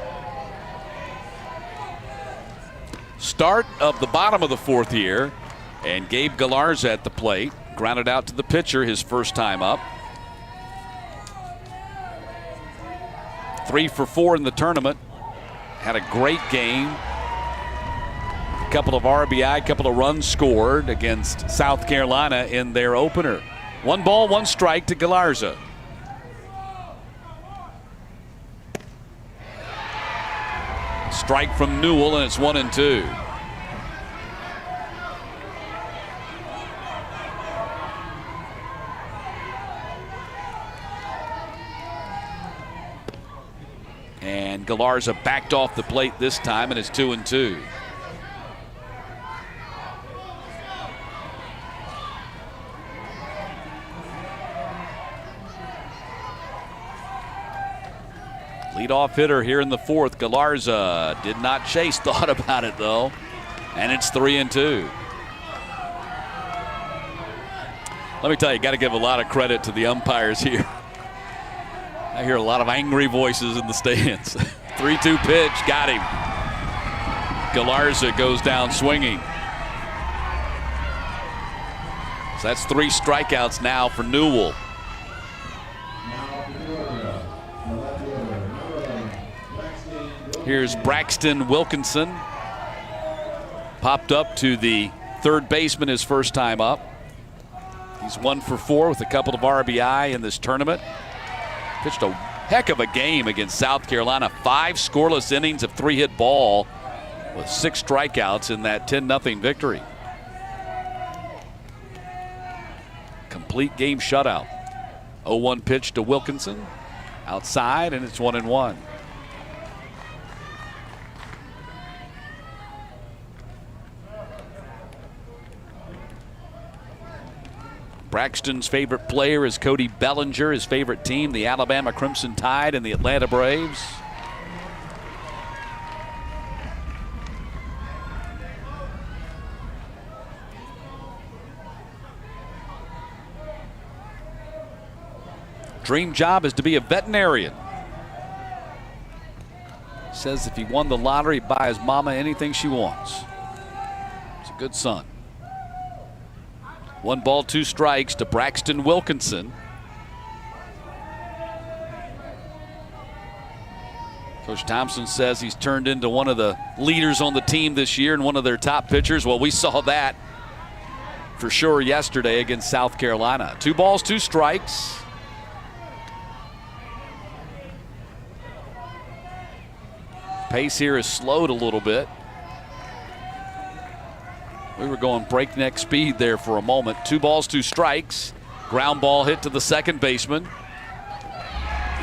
Start of the bottom of the 4th here, and Gabe Galarza at the plate. Grounded out to the pitcher his first time up. 3 for 4 in the tournament. Had a great game. Couple of RBI, couple of runs scored against South Carolina in their opener. 1 ball, 1 strike to Galarza. Strike from Newell, and it's 1-2. And Galarza backed off the plate this time, and it's 2-2. Leadoff hitter here in the 4th. Galarza did not chase, thought about it though. And it's 3-2. Let me tell you, got to give a lot of credit to the umpires here. I hear a lot of angry voices in the stands. 3-2 pitch, got him. Galarza goes down swinging. So that's 3 strikeouts now for Newell. Here's Braxton Wilkinson, Popped up to the third baseman his first time up. He's 1 for 4 with a couple of RBI in this tournament. Pitched a heck of a game against South Carolina. 5 scoreless innings of 3-hit ball with 6 strikeouts in that 10-0 victory. Complete game shutout. 0-1 pitch to Wilkinson. Outside, and it's 1-1. Braxton's favorite player is Cody Bellinger. His favorite team, the Alabama Crimson Tide and the Atlanta Braves. Dream job is to be a veterinarian. Says if he won the lottery, he'd buy his mama anything she wants. He's a good son. 1 ball, 2 strikes to Braxton Wilkinson. Coach Thompson says he's turned into one of the leaders on the team this year and one of their top pitchers. Well, we saw that for sure yesterday against South Carolina. 2 balls, 2 strikes. Pace here is slowed a little bit. We were going breakneck speed there for a moment. 2 balls, 2 strikes. Ground ball hit to the second baseman.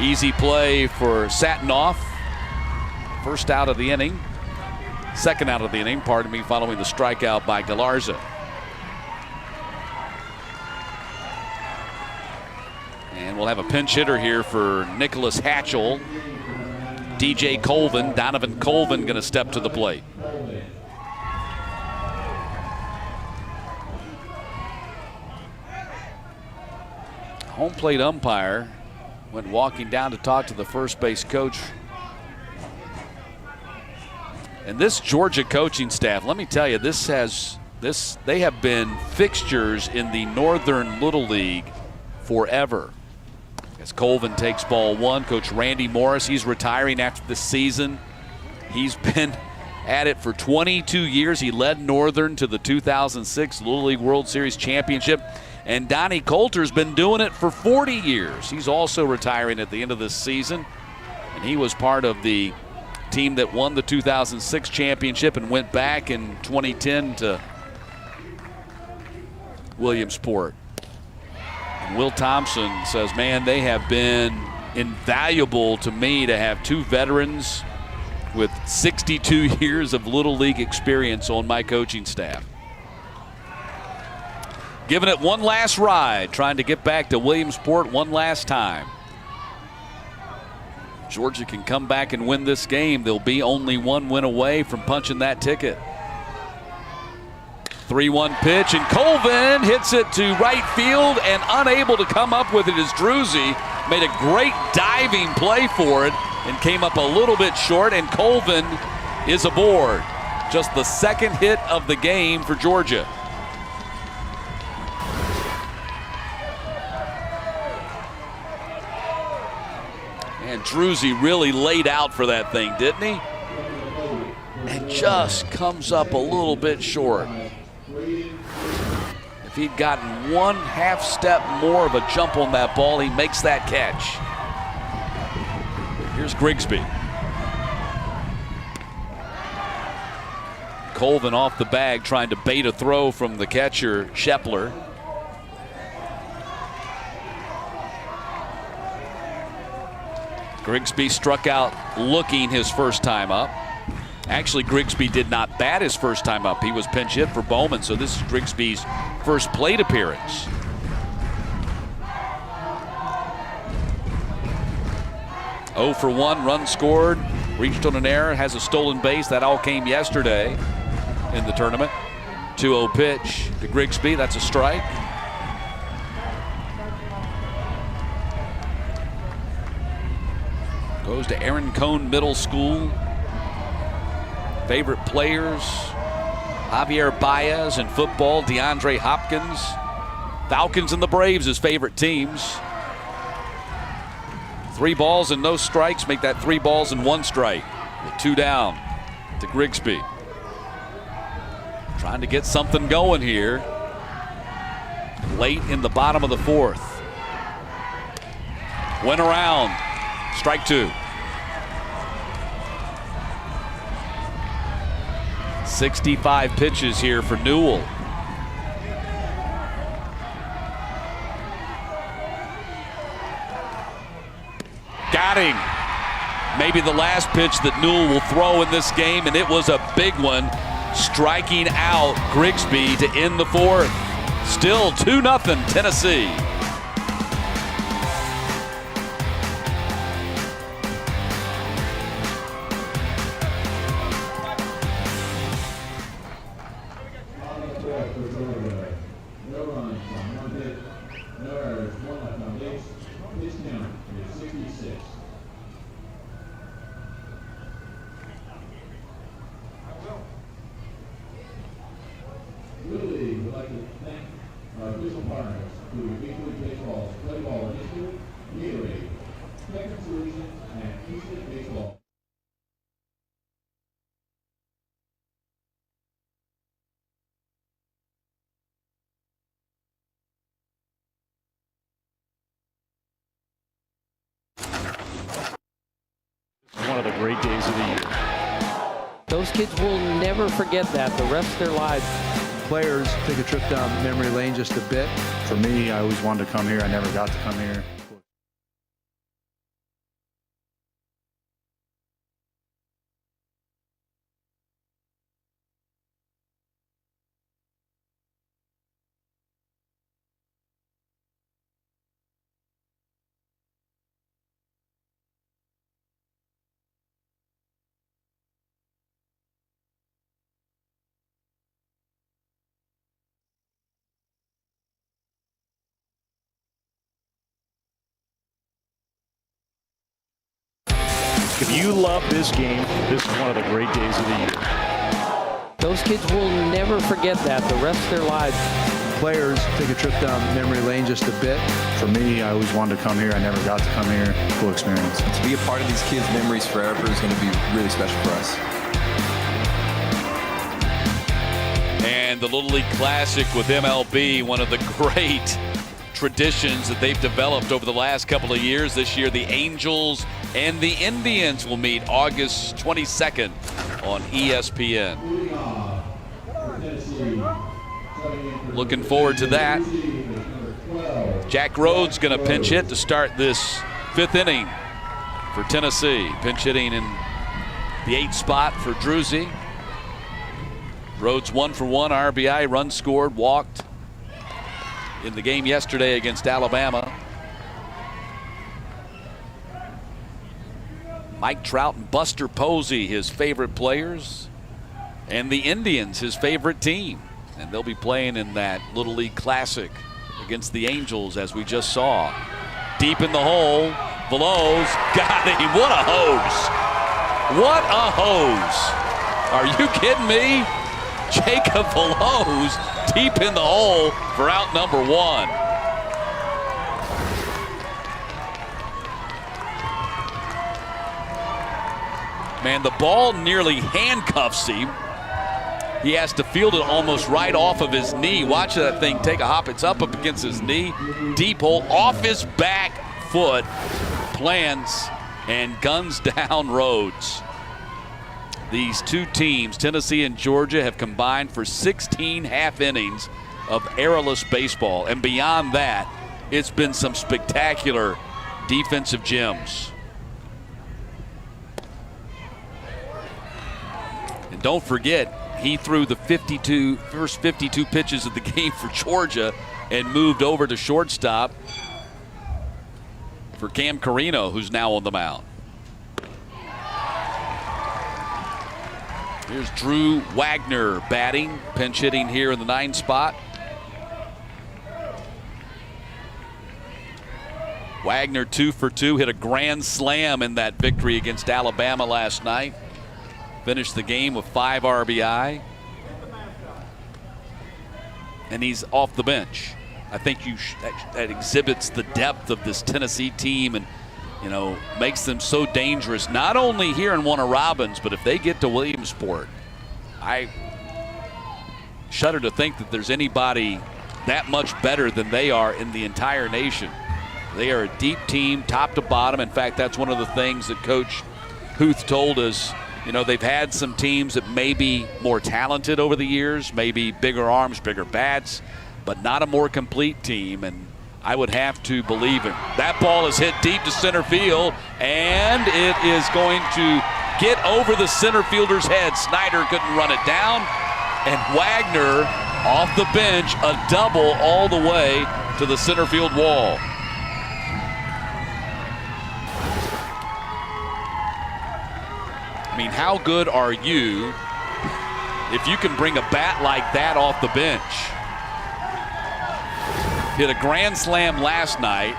Easy play for Satinoff. First out of the inning. Second out of the inning, pardon me, following the strikeout by Galarza. And we'll have a pinch hitter here for Nicholas Hatchell. DJ Colvin, Donovan Colvin, going to step to the plate. Home plate umpire went walking down to talk to the first base coach. And this Georgia coaching staff, let me tell you, they have been fixtures in the Northern Little League forever. As Colvin takes ball 1, Coach Randy Morris, he's retiring after the season. He's been at it for 22 years. He led Northern to the 2006 Little League World Series championship. And Donnie Coulter's been doing it for 40 years. He's also retiring at the end of this season. And he was part of the team that won the 2006 championship and went back in 2010 to Williamsport. And Will Thompson says, man, they have been invaluable to me to have 2 veterans with 62 years of Little League experience on my coaching staff. Giving it one last ride, trying to get back to Williamsport one last time. Georgia can come back and win this game. They'll be only 1 win away from punching that ticket. 3-1 pitch, and Colvin hits it to right field, and unable to come up with it is Druzy. Made a great diving play for it and came up a little bit short, and Colvin is aboard. Just the 2nd hit of the game for Georgia. And Druzy really laid out for that thing, didn't he? And just comes up a little bit short. If he'd gotten 1/2 step more of a jump on that ball, he makes that catch. Here's Grigsby. Colvin off the bag trying to bait a throw from the catcher, Shepler. Grigsby struck out looking his first time up. Actually, Grigsby did not bat his first time up. He was pinch hit for Bowman, so this is Grigsby's first plate appearance. Oh for 1, run scored, reached on an error, has a stolen base. That all came yesterday in the tournament. 2-0 pitch to Grigsby, that's a strike. Goes to Aaron Cone Middle School. Favorite players, Javier Baez in football, DeAndre Hopkins. Falcons and the Braves his favorite teams. 3 balls and no strikes make that 3 balls and 1 strike. With 2 down to Grigsby. Trying to get something going here. Late in the bottom of the fourth. Went around. Strike two. 65 pitches here for Newell. Got him. Maybe the last pitch that Newell will throw in this game, and it was a big one, striking out Grigsby to end the fourth. Still 2-0 Tennessee. No runs on one hit, no errors, one left on base. Pitch count is 66. Little League would like to thank our official partners who weekly baseball's play ball initiative, Gatorade, Spectrum Solutions, and Houston Baseball. One of the great days of the year. Those kids will never forget that the rest of their lives. Players take a trip down memory lane just a bit. For me, I always wanted to come here. I never got to come here. If you love this game, this is one of the great days of the year. Those kids will never forget that the rest of their lives. Players take a trip down memory lane just a bit. For me, I always wanted to come here. I never got to come here. Cool experience. To be a part of these kids' memories forever is going to be really special for us. And the Little League Classic with MLB, one of the great traditions that they've developed over the last couple of years. This year, the Angels and the Indians will meet August 22nd on ESPN. Looking forward to that. Jack Rhodes going to pinch hit to start this fifth inning for Tennessee. Pinch hitting in the 8th spot for Druzzi. Rhodes 1 for 1 RBI, run scored, walked in the game yesterday against Alabama. Mike Trout and Buster Posey, his favorite players, and the Indians, his favorite team. And they'll be playing in that Little League Classic against the Angels, as we just saw. Deep in the hole, Veloz got him. What a hose. What a hose. Are you kidding me? Jacob Veloz deep in the hole for out number 1. Man, the ball nearly handcuffs him. He has to field it almost right off of his knee. Watch that thing take a hop. It's up against his knee. Deep hole off his back foot. Plans and guns down Rhodes. These two teams, Tennessee and Georgia, have combined for 16 half innings of errorless baseball. And beyond that, it's been some spectacular defensive gems. And don't forget, he threw the first 52 pitches of the game for Georgia and moved over to shortstop for Cam Carino, who's now on the mound. Here's Drew Wagner batting, pinch hitting here in the 9th spot. Wagner 2 for 2, hit a grand slam in that victory against Alabama last night. Finished the game with 5 RBI. And he's off the bench. I think that exhibits the depth of this Tennessee team and, you know, makes them so dangerous, not only here in Warner Robins, but if they get to Williamsport, shudder to think that there's anybody that much better than they are in the entire nation. They are a deep team, top to bottom. In fact, that's one of the things that Coach Huth told us. You know, they've had some teams that may be more talented over the years, maybe bigger arms, bigger bats, but not a more complete team, and I would have to believe him. That ball is hit deep to center field, and it is going to get over the center fielder's head. Snyder couldn't run it down, and Wagner off the bench, a double all the way to the center field wall. I mean, how good are you if you can bring a bat like that off the bench? Hit a grand slam last night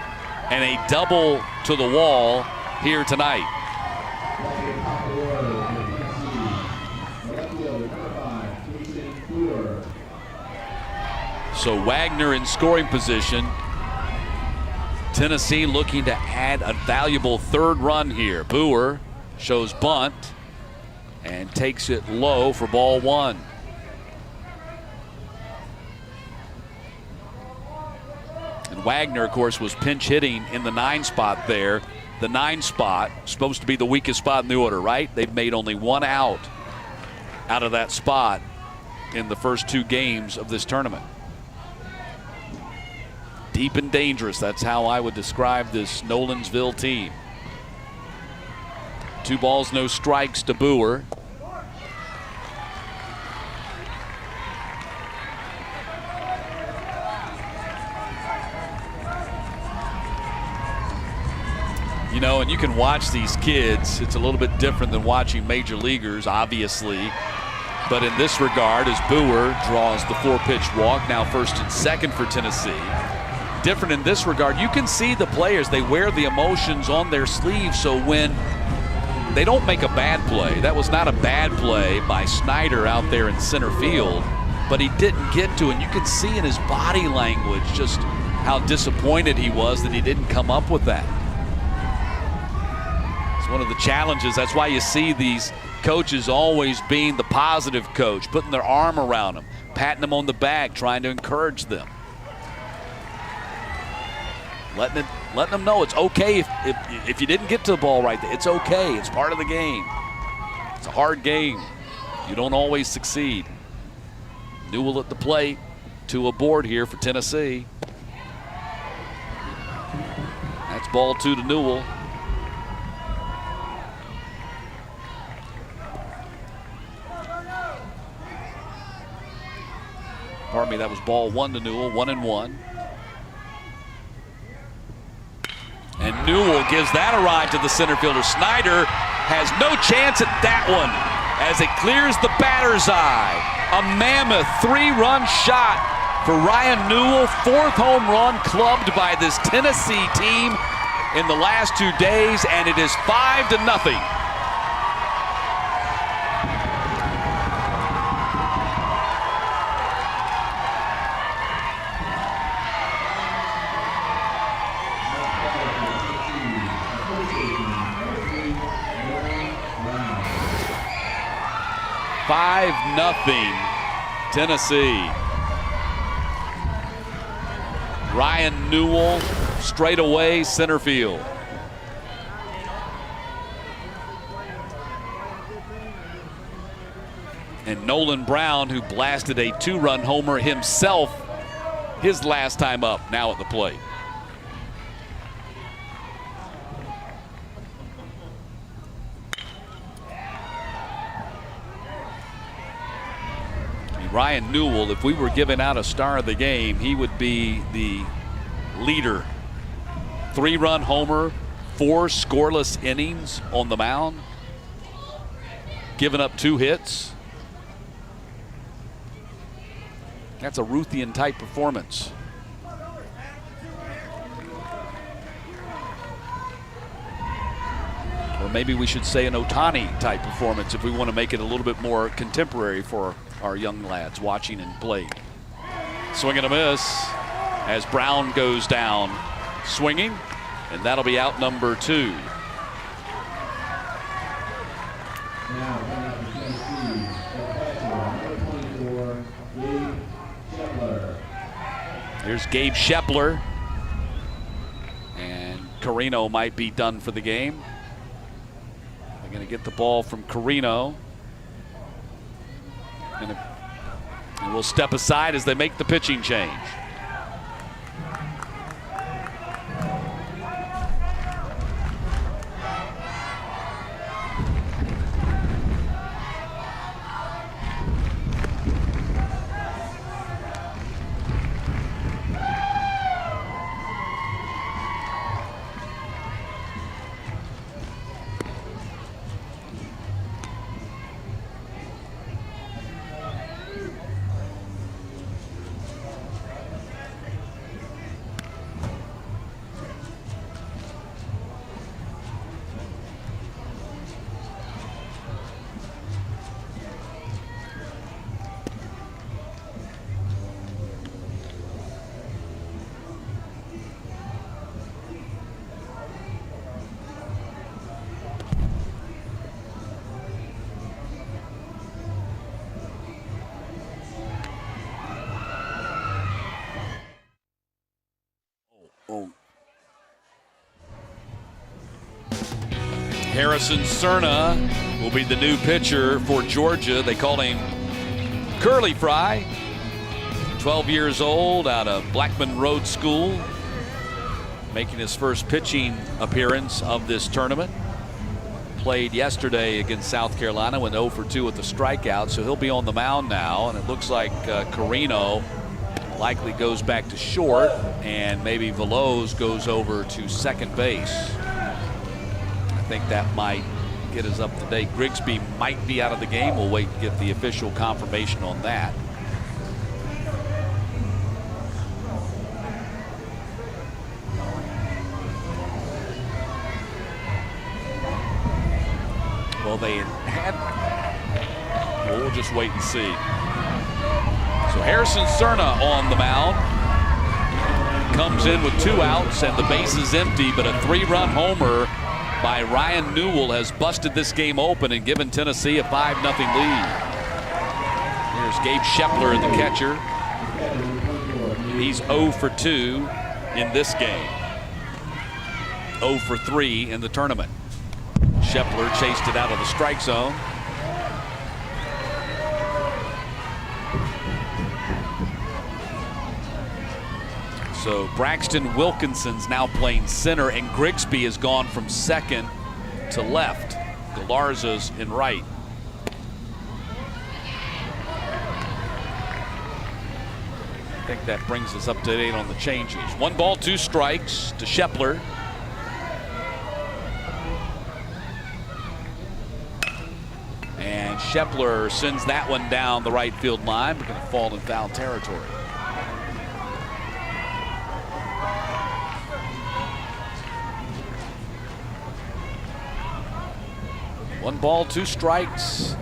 and a double to the wall here tonight. So Wagner in scoring position. Tennessee looking to add a valuable third run here. Boer shows bunt and takes it low for ball one. And Wagner, of course, was pinch hitting in the 9 spot there. The 9 spot, supposed to be the weakest spot in the order, right? They've made only 1 out of that spot in the first 2 games of this tournament. Deep and dangerous, that's how I would describe this Nolensville team. 2 balls, no strikes to Boer. You know, and you can watch these kids. It's a little bit different than watching major leaguers, obviously. But in this regard, as Boer draws the 4-pitch walk, now first and second for Tennessee. Different in this regard, you can see the players, they wear the emotions on their sleeves, so when they don't make a bad play. That was not a bad play by Snyder out there in center field, but he didn't get to it. And you can see in his body language just how disappointed he was that he didn't come up with that. It's one of the challenges. That's why you see these coaches always being the positive coach, putting their arm around them, patting them on the back, trying to encourage them. Letting them know it's okay if you didn't get to the ball right there. It's okay. It's part of the game. It's a hard game. You don't always succeed. Newell at the plate, 2 aboard here for Tennessee. That's ball 2 to Newell. Pardon me, that was ball 1 to Newell, 1-1. And Newell gives that a ride to the center fielder. Snyder has no chance at that one as it clears the batter's eye. A mammoth 3-run shot for Ryan Newell. 4th home run clubbed by this Tennessee team in the last 2 days, and it is 5-0. Tennessee. Ryan Newell straight away center field. And Nolan Brown, who blasted a 2-run homer himself his last time up, now at the plate. Ryan Newell, if we were giving out a star of the game, he would be the leader. 3-run homer, 4 scoreless innings on the mound, giving up 2 hits. That's a Ruthian type performance. Or maybe we should say an Ohtani type performance if we want to make it a little bit more contemporary for our young lads watching and playing. Swing and a miss as Brown goes down swinging, and that'll be out number 2. Now, coming out for Tennessee, the catcher, number 24, Here's Gabe Shepler. And Carino might be done for the game. They're going to get the ball from Carino. And we'll step aside as they make the pitching change. Harrison Cerna will be the new pitcher for Georgia. They call him Curly Fry. 12 years old, out of Blackman Road School, making his first pitching appearance of this tournament. Played yesterday against South Carolina, went 0 for 2 with the strikeout, so he'll be on the mound now. And it looks like Carino likely goes back to short, and maybe Veloz goes over to second base. I think that might get us up to date. Grigsby might be out of the game. We'll wait to get the official confirmation on that. Well, they had. Well, we'll just wait and see. So Harrison Cerna on the mound. Comes in with 2 outs and the base is empty, but a 3-run homer by Ryan Newell has busted this game open and given Tennessee a 5-0 lead. Here's Gabe Shepler, the catcher. He's 0 for 2 in this game. 0 for 3 in the tournament. Shepler chased it out of the strike zone. So Braxton Wilkinson's now playing center, and Grigsby has gone from second to left. Galarza's in right. I think that brings us up to date on the changes. 1 ball, 2 strikes to Shepler. And Shepler sends that one down the right field line. We're going to fall in foul territory. One ball, 2 strikes.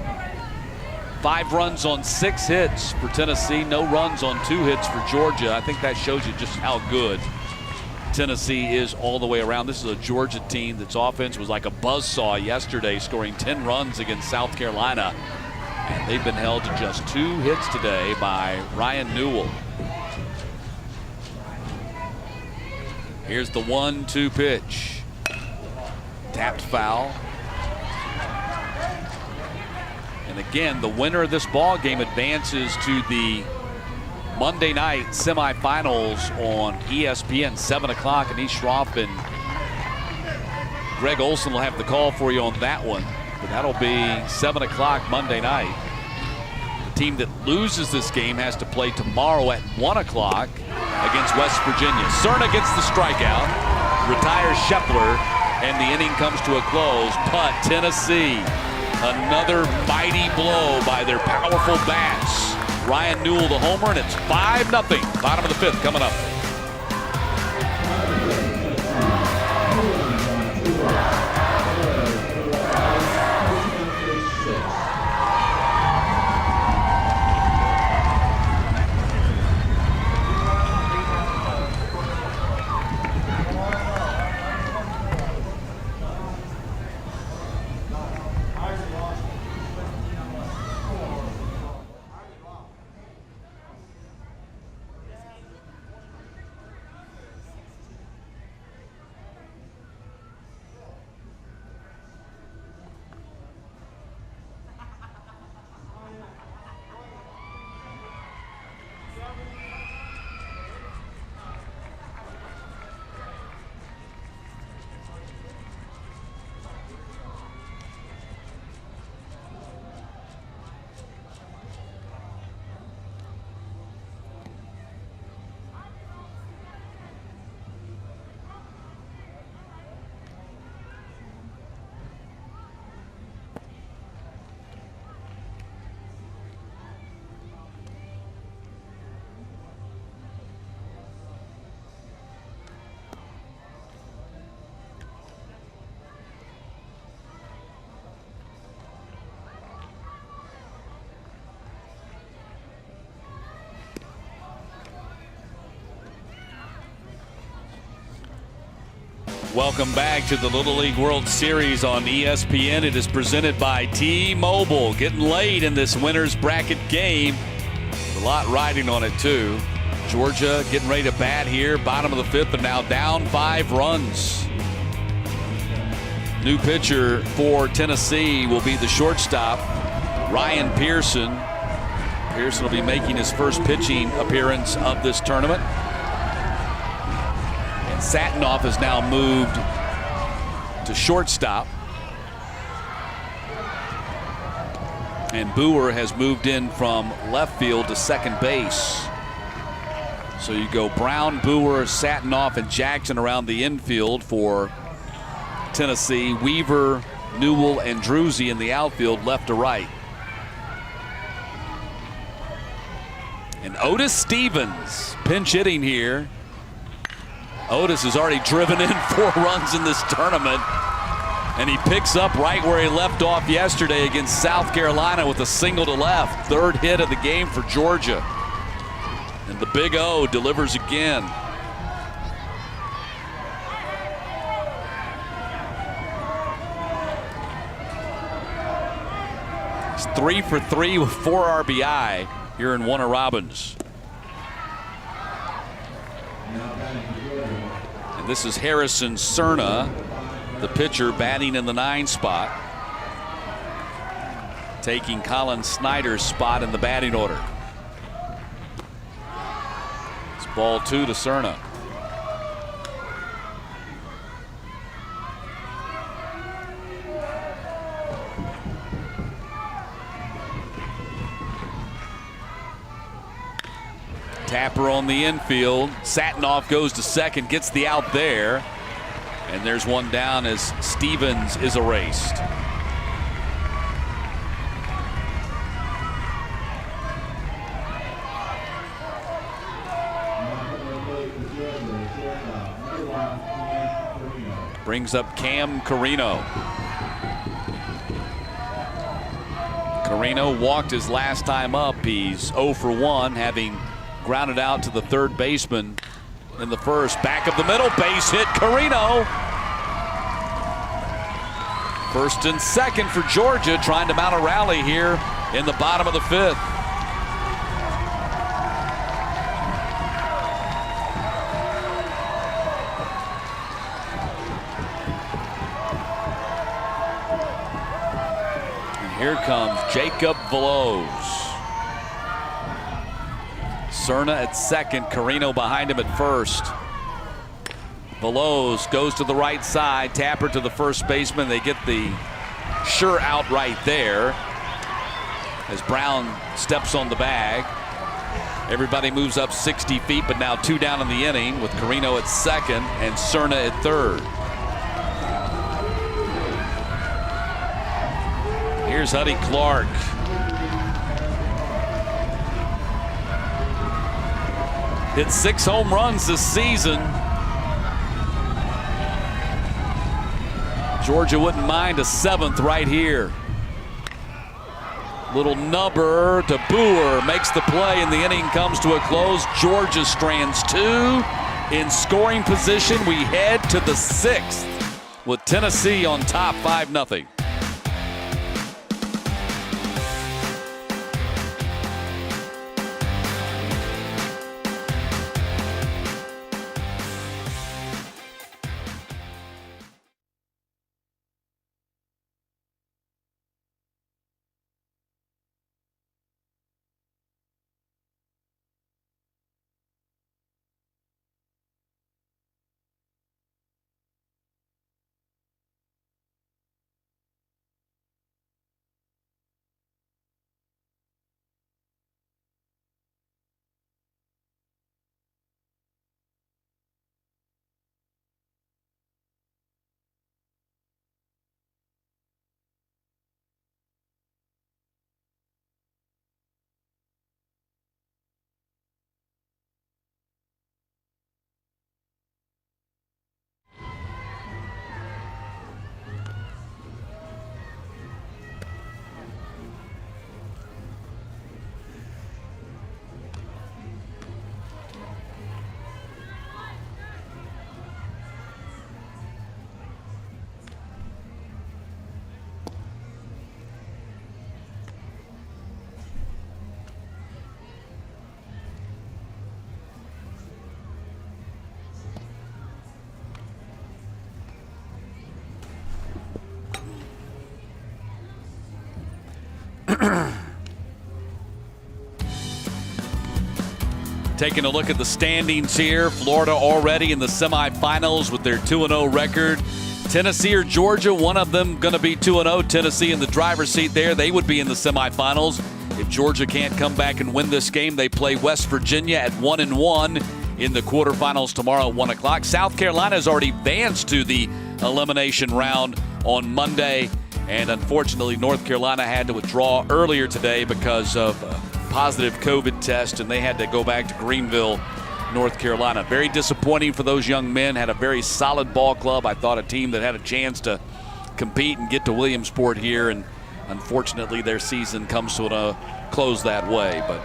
5 runs on 6 hits for Tennessee. No runs on 2 hits for Georgia. I think that shows you just how good Tennessee is all the way around. This is a Georgia team that's offense was like a buzzsaw yesterday, scoring 10 runs against South Carolina. And they've been held to just 2 hits today by Ryan Newell. Here's the 1-2 pitch. Tapped foul. And again, the winner of this ball game advances to the Monday night semifinals on ESPN, 7 o'clock. And East Schroff and Greg Olson will have the call for you on that one. But that'll be 7 o'clock Monday night. The team that loses this game has to play tomorrow at 1 o'clock against West Virginia. Cerna gets the strikeout, retires Shepler, and the inning comes to a close. But Tennessee, another mighty blow by their powerful bats. Ryan Newell the homer, and it's 5-0. Bottom of the 5th coming up. Welcome back to the Little League World Series on ESPN. It is presented by T-Mobile. Getting late in this winner's bracket game. A lot riding on it, too. Georgia getting ready to bat here. Bottom of the fifth and now down 5 runs. New pitcher for Tennessee will be the shortstop, Ryan Pearson. Pearson will be making his first pitching appearance of this tournament. Satinoff has now moved to shortstop. And Boer has moved in from left field to second base. So you go Brown, Boer, Satinoff, and Jackson around the infield for Tennessee. Weaver, Newell, and Druzzi in the outfield left to right. And Otis Stevens pinch hitting here. Otis has already driven in 4 runs in this tournament, and he picks up right where he left off yesterday against South Carolina with a single to left. 3rd hit of the game for Georgia. And the Big O delivers again. He's 3 for 3 with 4 RBI here in Warner Robins. And this is Harrison Cerna, the pitcher, batting in the 9 spot, taking Colin Snyder's spot in the batting order. It's ball 2 to Cerna. Tapper on the infield. Satinoff goes to second, gets the out there. And there's one down as Stevens is erased. Brings up Cam Carino. Carino walked his last time up. He's 0 for 1, having grounded out to the 3rd baseman in the first. Back of the middle, base hit Carino. First and second for Georgia, trying to mount a rally here in the bottom of the 5th. And here comes Jacob Veloz. Cerna at second, Carino behind him at first. Veloz goes to the right side, Tapper to the first baseman. They get the sure out right there as Brown steps on the bag. Everybody moves up 60 feet, but now 2 down in the inning with Carino at second and Cerna at 3rd. Here's Huddy Clark. Hit 6 home runs this season. Georgia wouldn't mind a 7th right here. Little nubber to Boer, makes the play, and the inning comes to a close. Georgia strands 2 in scoring position. We head to the 6th with Tennessee on top 5-0. Taking a look at the standings here. Florida already in the semifinals with their 2-0 record. Tennessee or Georgia, one of them going to be 2-0. Tennessee in the driver's seat there. They would be in the semifinals. If Georgia can't come back and win this game, they play West Virginia at 1-1 in the quarterfinals tomorrow at 1 o'clock. South Carolina has already advanced to the elimination round on Monday. And unfortunately, North Carolina had to withdraw earlier today because of positive COVID test, and they had to go back to Greenville, North Carolina. Very disappointing for those young men. Had a very solid ball club. I thought a team that had a chance to compete and get to Williamsport here, and unfortunately their season comes to a close that way. But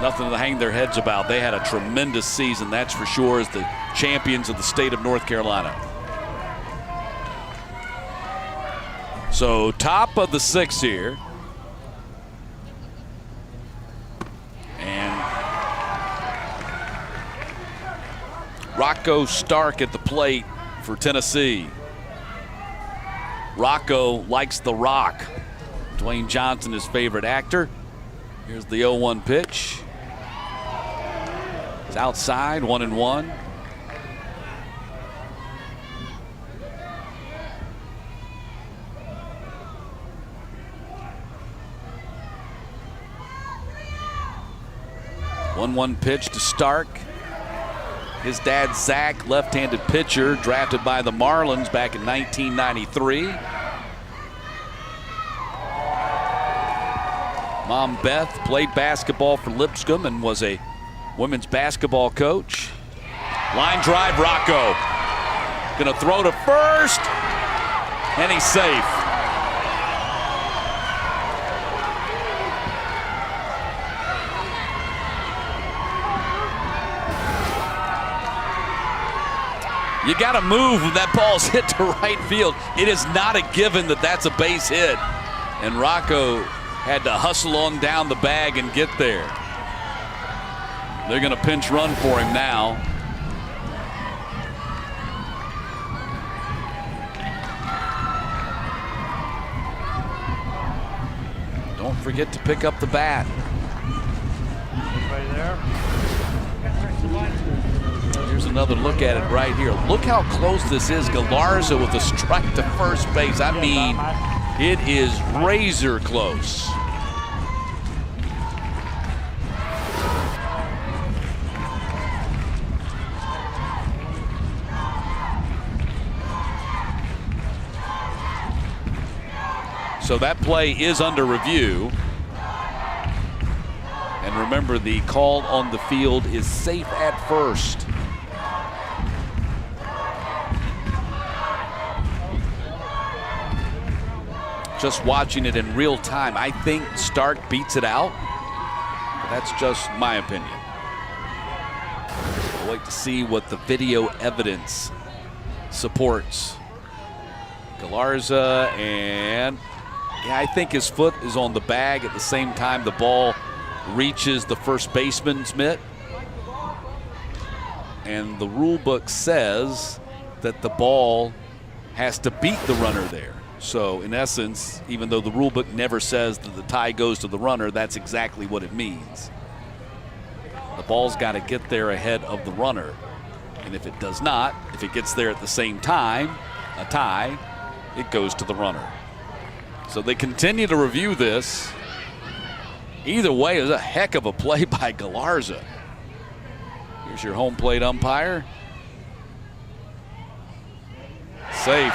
nothing to hang their heads about. They had a tremendous season, that's for sure, as the champions of the state of North Carolina. So top of the sixth here. Rocco Stark at the plate for Tennessee. Rocco likes The Rock. Dwayne Johnson, his favorite actor. Here's the 0-1 pitch. It's outside, 1-1. One pitch to Stark. His dad, Zach, left-handed pitcher, drafted by the Marlins back in 1993. Mom, Beth, played basketball for Lipscomb and was a women's basketball coach. Line drive, Rocco. Gonna throw to first, and he's safe. You got to move when that ball's hit to right field. It is not a given that that's a base hit. And Rocco had to hustle on down the bag and get there. They're going to pinch run for him now. Don't forget to pick up the bat. Anybody there? Here's another look at it right here. Look how close this is. Galarza with a strike to first base. I mean, it is razor close. So that play is under review. And remember, the call on the field is safe at first. Just watching it in real time, I think Stark beats it out. But that's just my opinion. We'll wait to see what the video evidence supports. Galarza, and yeah, I think his foot is on the bag at the same time the ball reaches the first baseman's mitt. And the rule book says that the ball has to beat the runner there. So in essence, even though the rule book never says that the tie goes to the runner, that's exactly what it means. The ball's got to get there ahead of the runner. And if it does not, if it gets there at the same time, a tie, it goes to the runner. So they continue to review this. Either way, it was a heck of a play by Galarza. Here's your home plate umpire. Safe.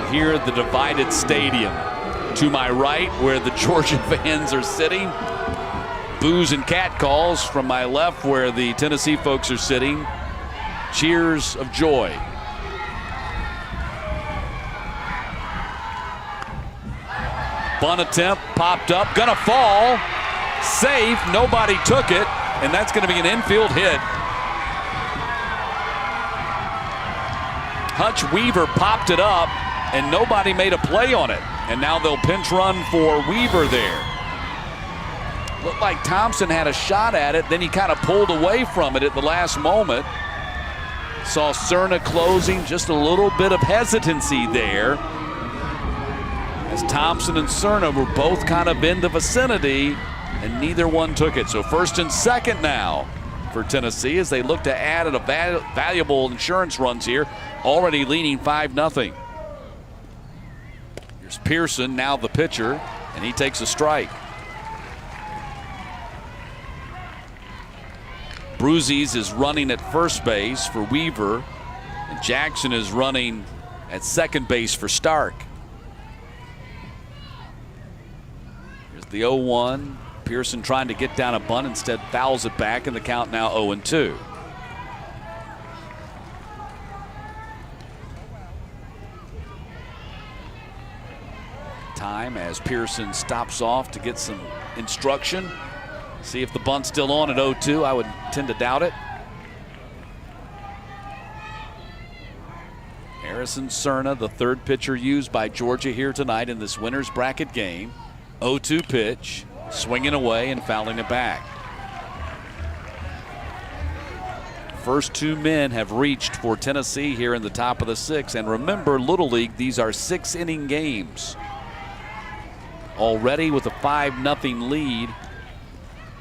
Hear the divided stadium. To my right, where the Georgia fans are sitting, boos and catcalls. From my left, where the Tennessee folks are sitting, cheers of joy. Bunt attempt, popped up, gonna fall, safe, nobody took it, and that's gonna be an infield hit. Hutch Weaver popped it up, and nobody made a play on it. And now they'll pinch run for Weaver there. Looked like Thompson had a shot at it, then he kind of pulled away from it at the last moment. Saw Cerna closing, just a little bit of hesitancy there, as Thompson and Cerna were both kind of in the vicinity, and neither one took it. So first and second now for Tennessee as they look to add a valuable insurance runs here, already leading 5-0. Here's Pearson, now the pitcher, and he takes a strike. Bruzies is running at first base for Weaver, and Jackson is running at second base for Stark. Here's the 0-1. Pearson trying to get down a bunt, instead fouls it back, and the count now 0-2. Time as Pearson stops off to get some instruction. See if the bunt's still on at 0-2. I would tend to doubt it. Harrison Cerna, the third pitcher used by Georgia here tonight in this winner's bracket game. 0-2 pitch, swinging away and fouling it back. First two men have reached for Tennessee here in the top of the sixth. And remember, Little League, these are 6-inning games. Already with a 5-0 lead,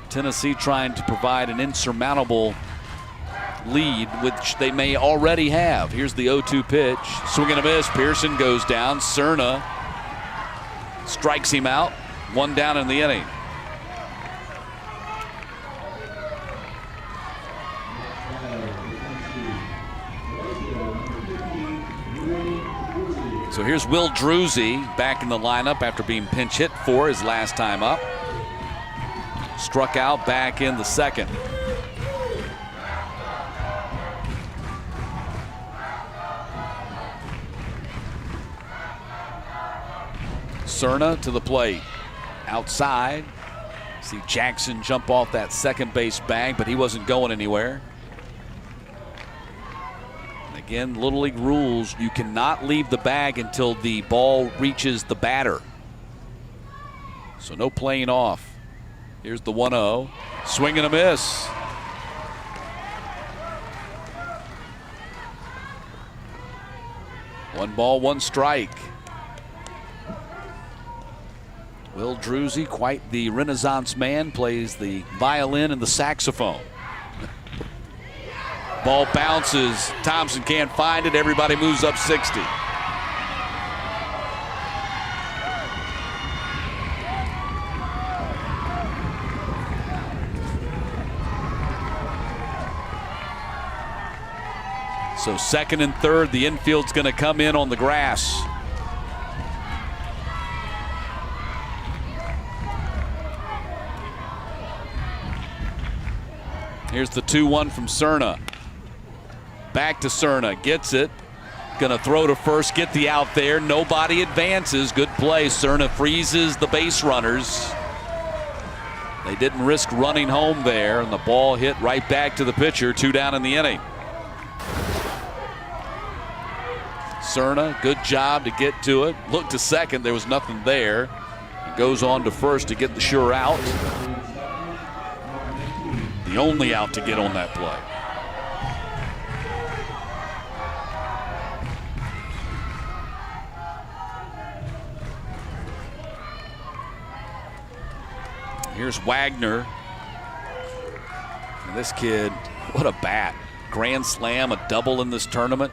Tennessee trying to provide an insurmountable lead, which they may already have. Here's the 0-2 pitch. Swing and a miss. Pearson goes down. Cerna strikes him out. One down in the inning. So here's Will Druzy back in the lineup after being pinch hit for his last time up. Struck out back in the second. Cerna to the plate. Outside. See Jackson jump off that second base bag, but he wasn't going anywhere. And again, Little League rules, you cannot leave the bag until the ball reaches the batter. So no playing off. Here's the 1-0. Swing and a miss. One ball, one strike. Will Druzy, quite the Renaissance man, plays the violin and the saxophone. Ball bounces. Thompson can't find it. Everybody moves up 60. So second and third, the infield's going to come in on the grass. Here's the 2-1 from Cerna. Back to Cerna, gets it. Gonna throw to first, get the out there. Nobody advances. Good play. Cerna freezes the base runners. They didn't risk running home there, and the ball hit right back to the pitcher. 2 down in the inning. Cerna, good job to get to it. Looked to second, there was nothing there. Goes on to first to get the sure out. The only out to get on that play. Here's Wagner. And this kid, what a bat. Grand slam, a double in this tournament.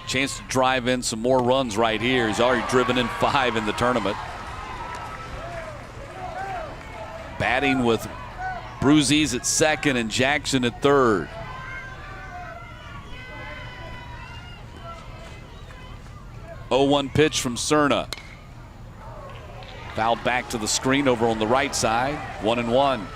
Chance to drive in some more runs right here. He's already driven in 5 in the tournament. Batting with Bruzies at second and Jackson at third. Oh, 0-1 pitch from Cerna. Fouled back to the screen over on the right side. 1-1.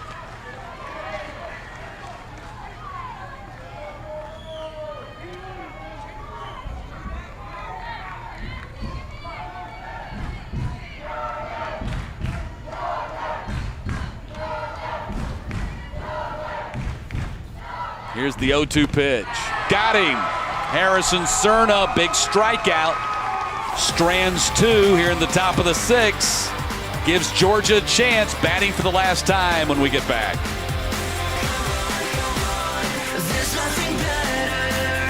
Here's the 0-2 pitch. Got him. Harrison Cerna, big strikeout. Strands 2 here in the top of the 6th. Gives Georgia a chance, batting for the last time when we get back. There's nothing better.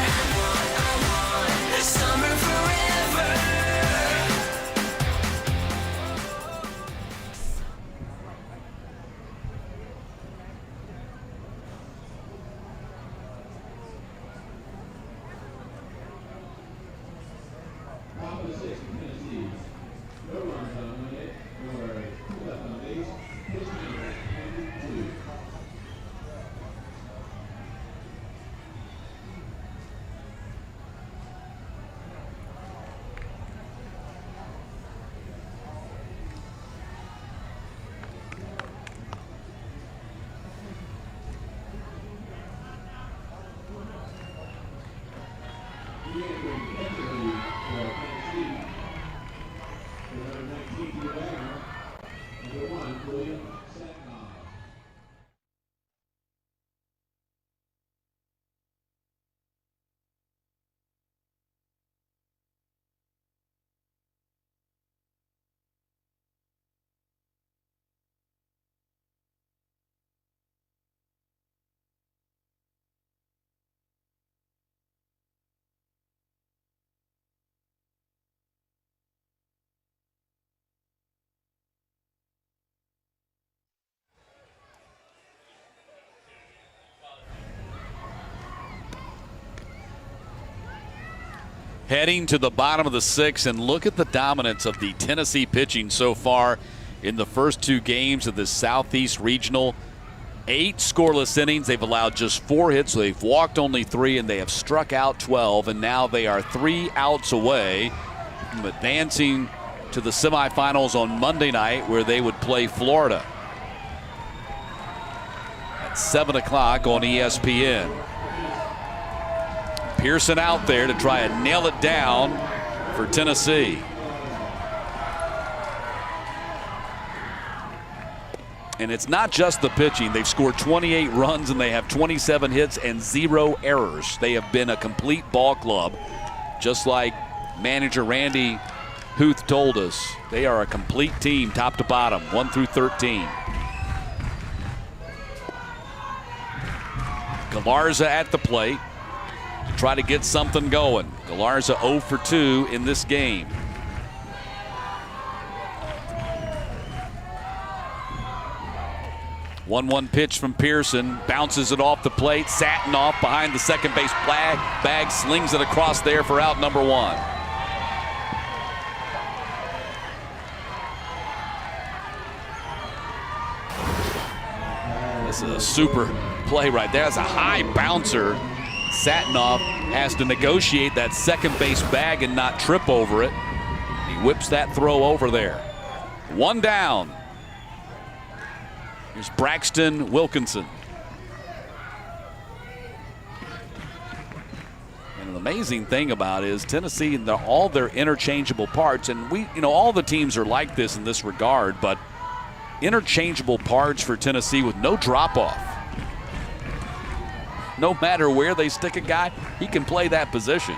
Heading to the bottom of the sixth, and look at the dominance of the Tennessee pitching so far in the first two games of the Southeast Regional. 8 scoreless innings. They've allowed just 4 hits, so they've walked only 3, and they have struck out 12, and now they are 3 outs away from advancing to the semifinals on Monday night, where they would play Florida at 7 o'clock on ESPN. Pearson out there to try and nail it down for Tennessee. And it's not just the pitching. They've scored 28 runs and they have 27 hits and 0 errors. They have been a complete ball club. Just like manager Randy Huth told us, they are a complete team top to bottom, 1 through 13. Galarza at the plate. Try to get something going. Galarza 0 for 2 in this game. One pitch from Pearson, bounces it off the plate. Satinoff behind the second base bag, slings it across there for out number 1. This is a super play right there. That's a high bouncer. Satinoff has to negotiate that second base bag and not trip over it. He whips that throw over there. 1 down. Here's Braxton Wilkinson. And an amazing thing about it is Tennessee and all their interchangeable parts, and all the teams are like this in this regard, but interchangeable parts for Tennessee with no drop-off. No matter where they stick a guy, he can play that position.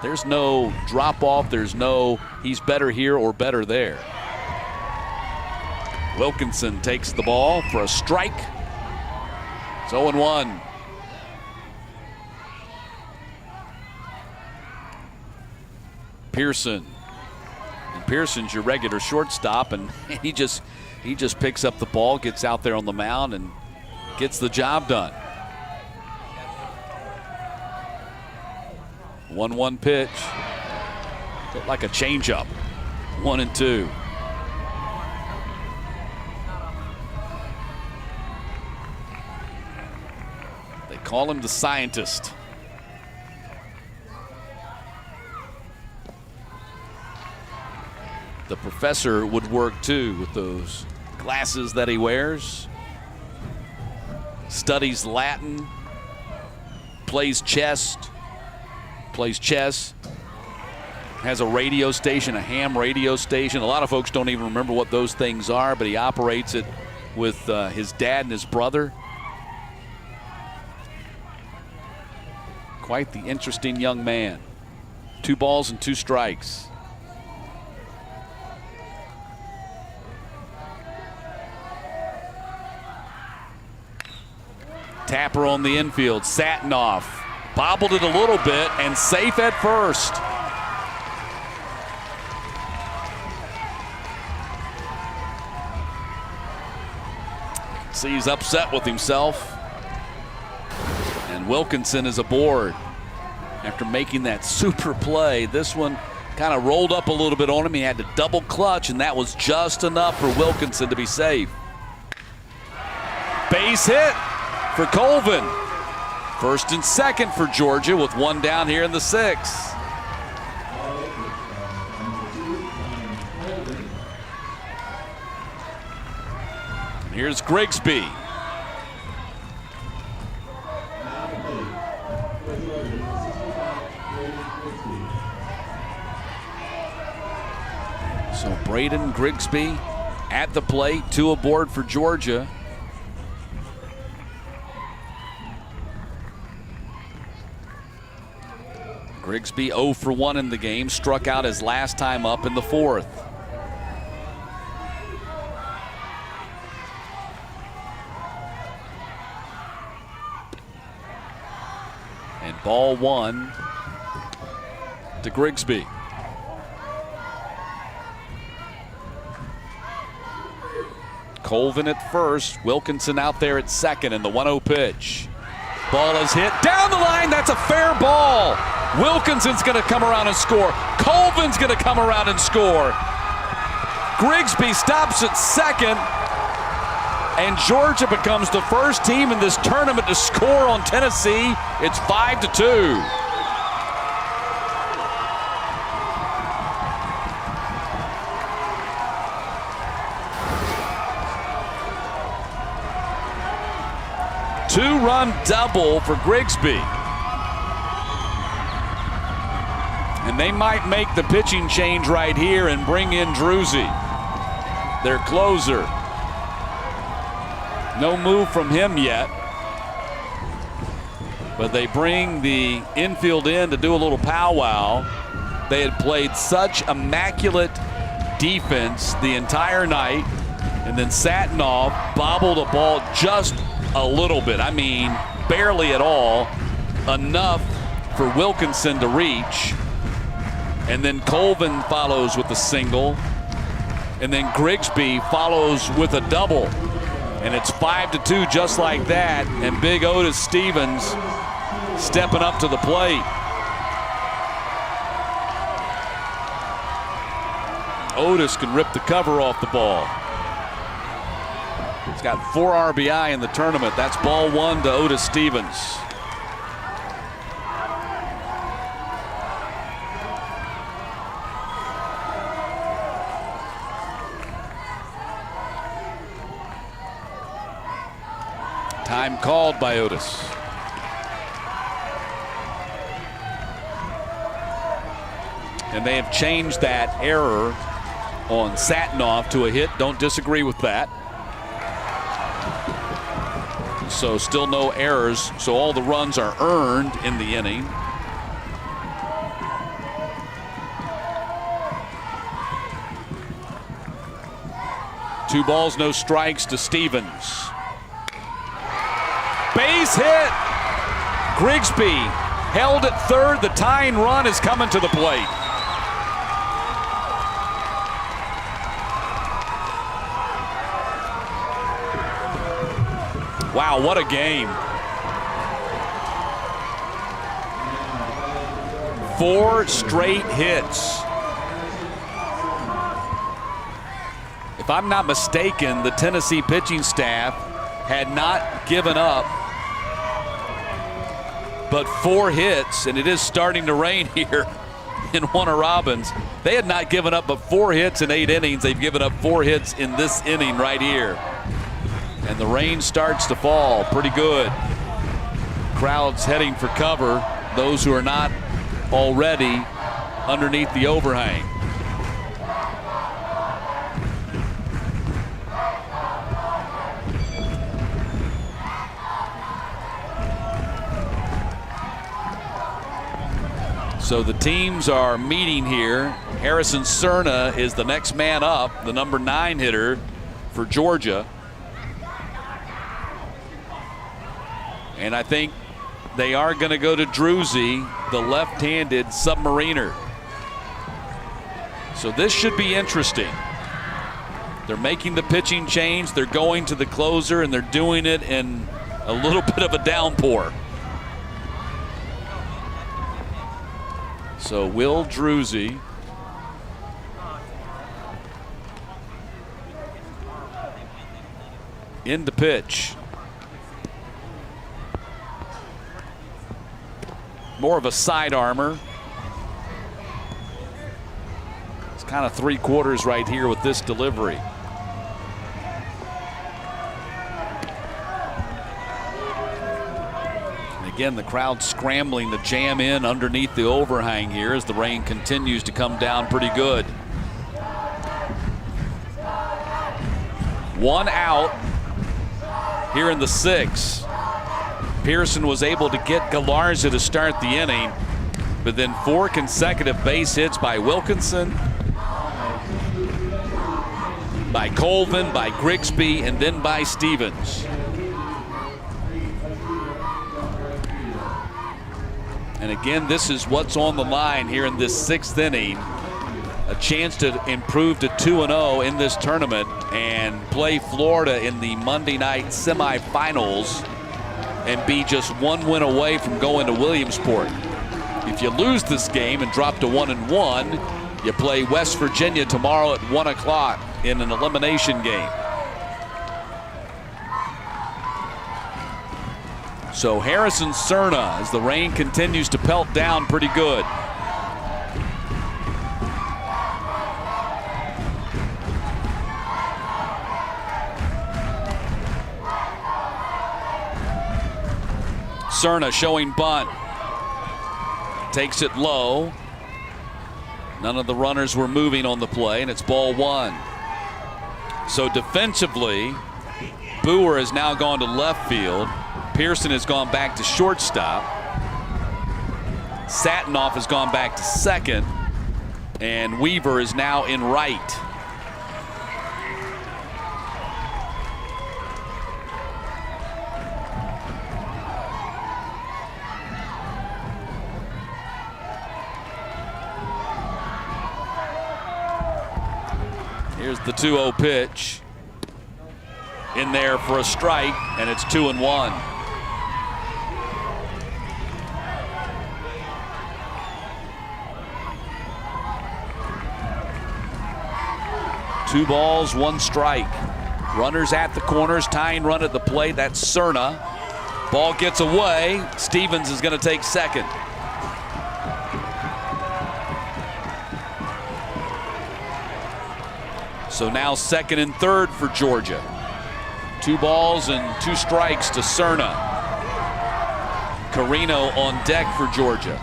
There's no drop-off. There's no he's better here or better there. Wilkinson takes the ball for a strike. It's 0-1. Pearson. And Pearson's your regular shortstop, and he just picks up the ball, gets out there on the mound, and gets the job done. 1-1 pitch. Looked like a changeup. 1-2. They call him the scientist. The professor would work too with those glasses that he wears. Studies Latin. Plays chess. Has a radio station, a ham radio station. A lot of folks don't even remember what those things are, but he operates it with his dad and his brother. Quite the interesting young man. 2 balls and 2 strikes. Tapper on the infield. Satinoff bobbled it a little bit and safe at first. See, he's upset with himself. And Wilkinson is aboard after making that super play. This one kind of rolled up a little bit on him. He had to double clutch, and that was just enough for Wilkinson to be safe. Base hit for Colvin. First and second for Georgia with 1 down here in the 6th. And here's Grigsby. So Braden Grigsby at the plate, 2 aboard for Georgia. Grigsby 0 for 1 in the game, struck out his last time up in the 4th. And ball 1 to Grigsby. Colvin at first, Wilkinson out there at second, and the 1-0 pitch. Ball is hit down the line. That's a fair ball. Wilkinson's going to come around and score. Colvin's going to come around and score. Grigsby stops at second, and Georgia becomes the first team in this tournament to score on Tennessee. It's 5-2. Two-run double for Grigsby. And they might make the pitching change right here and bring in Druzzi, their closer. No move from him yet. But they bring the infield in to do a little powwow. They had played such immaculate defense the entire night, and then Satinoff bobbled a ball just a little bit. I mean, barely at all. Enough for Wilkinson to reach. And then Colvin follows with a single. And then Grigsby follows with a double. And it's 5-2 just like that. And big Otis Stevens stepping up to the plate. Otis can rip the cover off the ball. He's got 4 RBI in the tournament. That's ball 1 to Otis Stevens. Time called by Otis. And they have changed that error on Satinoff to a hit. Don't disagree with that. So still no errors, so all the runs are earned in the inning. Two balls, no strikes to Stevens. Base hit. Grigsby held at third. The tying run is coming to the plate. Wow, what a game. 4 straight hits. If I'm not mistaken, the Tennessee pitching staff had not given up but 4 hits, and it is starting to rain here in Warner Robins. They had not given up but 4 hits in 8 innings. They've given up 4 hits in this inning right here. And the rain starts to fall pretty good. Crowds heading for cover, those who are not already underneath the overhang. So the teams are meeting here. Harrison Cerna is the next man up, the number 9 hitter for Georgia. And I think they are going to go to Druzzi, the left-handed submariner. So this should be interesting. They're making the pitching change. They're going to the closer, and they're doing it in a little bit of a downpour. So Will Druzzi in the pitch. More of a side armor. It's kind of 3/4 right here with this delivery. And again, the crowd scrambling to jam in underneath the overhang here as the rain continues to come down pretty good. One out here in the 6th. Pearson was able to get Galarza to start the inning, but then 4 consecutive base hits by Wilkinson, by Colvin, by Grigsby, and then by Stevens. And again, this is what's on the line here in this 6th inning. A chance to improve to 2-0 in this tournament and play Florida in the Monday night semifinals and be just 1 win away from going to Williamsport. If you lose this game and drop to 1-1, you play West Virginia tomorrow at 1 o'clock in an elimination game. So Harrison Cerna, as the rain continues to pelt down pretty good. Cerna showing bunt. Takes it low. None of the runners were moving on the play, and it's ball 1. So defensively, Boer has now gone to left field. Pearson has gone back to shortstop. Satinoff has gone back to second. And Weaver is now in right. Here's the 2-0 pitch. In there for a strike, and it's 2-1. Two balls, 1 strike. Runners at the corners, tying run at the plate. That's Cerna. Ball gets away. Stevens is going to take second. So now 2nd and 3rd for Georgia. 2 balls and 2 strikes to Cerna. Carino on deck for Georgia.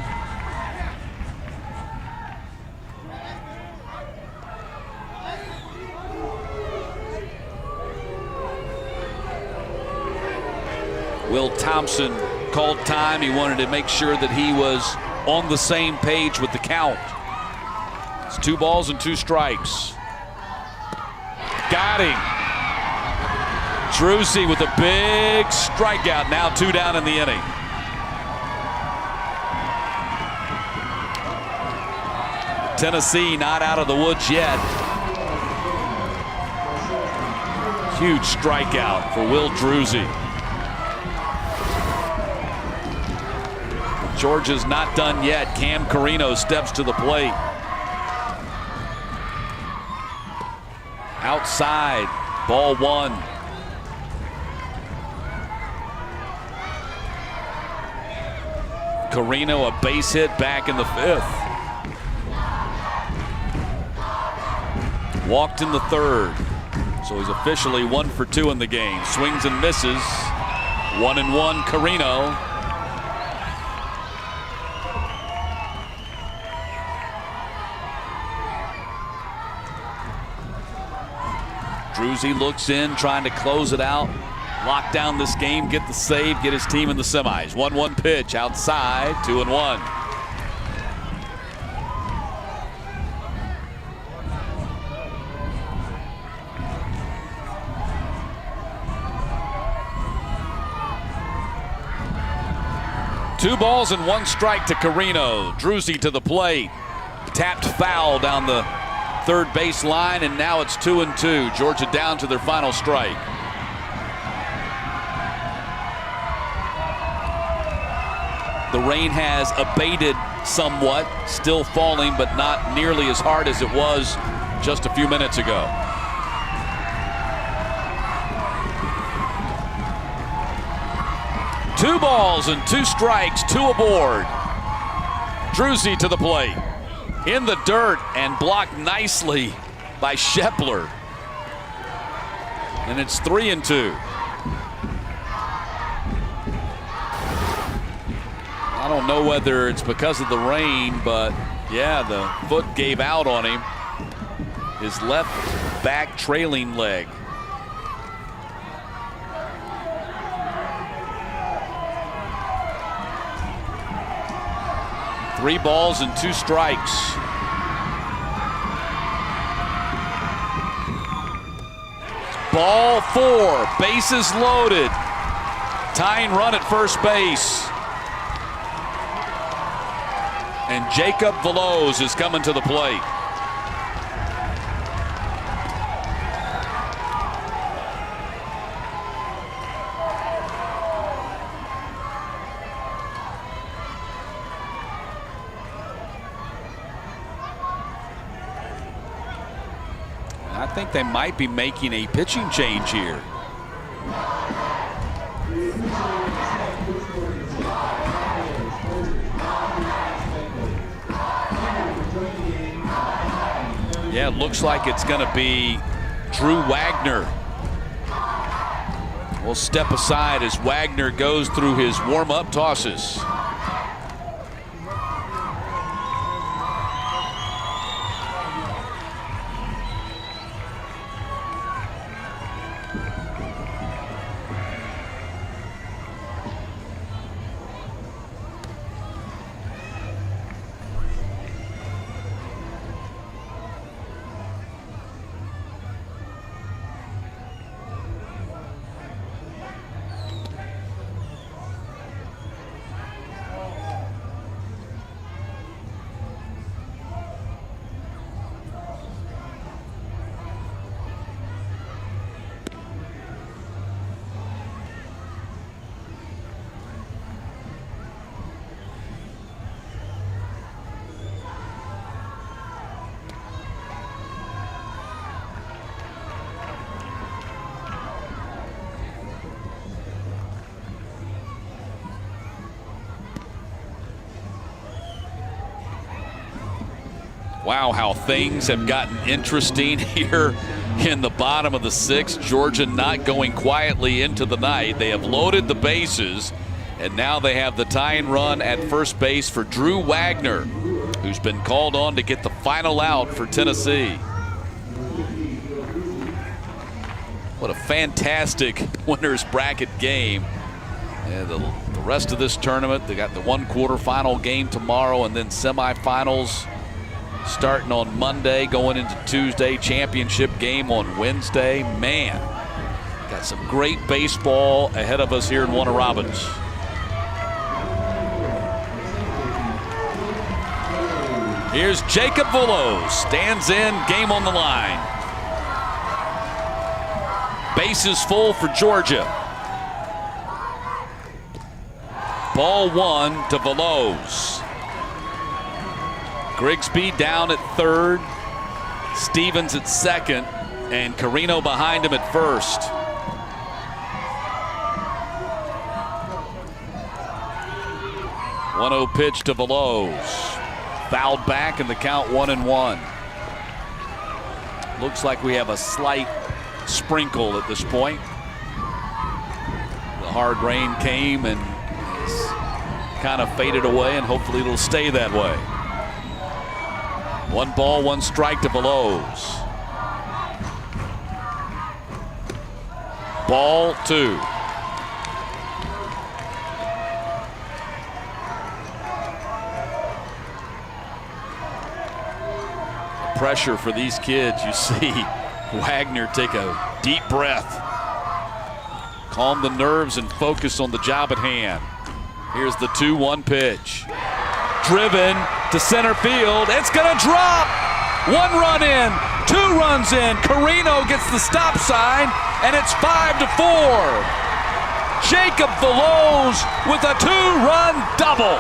Will Thompson called time. He wanted to make sure that he was on the same page with the count. It's 2 balls and 2 strikes. Got him. Druzy with a big strikeout. Now 2 down in the inning. Tennessee not out of the woods yet. Huge strikeout for Will Druzy. Georgia's not done yet. Cam Carino steps to the plate. Outside, ball 1. Carino a base hit back in the 5th. Walked in the 3rd. So he's officially 1 for 2 in the game. Swings and misses. 1-1 Carino. Druzy looks in, trying to close it out, lock down this game, get the save, get his team in the semis. 1-1 pitch outside, 2-1. Two balls and 1 strike to Carino. Druzy to the plate. Tapped foul down the 3rd base line, and now it's 2-2. Georgia down to their final strike. The rain has abated somewhat, still falling, but not nearly as hard as it was just a few minutes ago. Two balls and 2 strikes, 2 aboard. Druzy to the plate. In the dirt and blocked nicely by Shepler. And it's 3-2. I don't know whether it's because of the rain, but yeah, the foot gave out on him. His left back trailing leg. 3 balls and 2 strikes. Ball 4, bases loaded. Tying run at first base. And Jacob Veloz is coming to the plate. I think they might be making a pitching change here. Yeah, it looks like it's going to be Drew Wagner. We'll step aside as Wagner goes through his warm-up tosses. Wow, how things have gotten interesting here in the bottom of the 6th. Georgia not going quietly into the night. They have loaded the bases, and now they have the tying run at first base for Drew Wagner, who's been called on to get the final out for Tennessee. What a fantastic winner's bracket game. And the rest of this tournament, they got the 1 quarterfinal game tomorrow and then semifinals starting on Monday, going into Tuesday, championship game on Wednesday. Man, got some great baseball ahead of us here in Warner Robins. Here's Jacob Veloz, stands in, game on the line. Bases full for Georgia. Ball 1 to Veloz. Grigsby down at third, Stevens at second, and Carino behind him at first. One 0 pitch to Veloz. Fouled back and the count 1-1. Looks like we have a slight sprinkle at this point. The hard rain came and kind of faded away, and hopefully it'll stay that way. 1 ball, 1 strike to Veloz. Ball 2. Pressure for these kids. You see Wagner take a deep breath, calm the nerves, and focus on the job at hand. Here's the 2-1 pitch. Driven to center field. It's going to drop. 1 run in, 2 runs in. Carino gets the stop sign, and it's 5-4. Jacob Veloz with a 2-run double.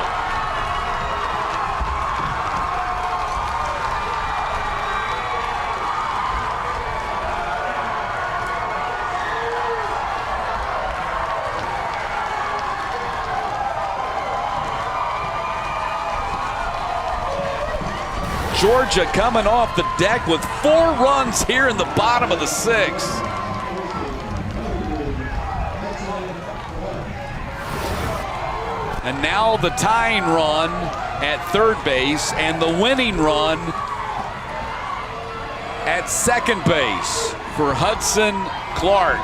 Georgia coming off the deck with 4 runs here in the bottom of the 6th. And now the tying run at third base and the winning run at second base for Hudson Clark.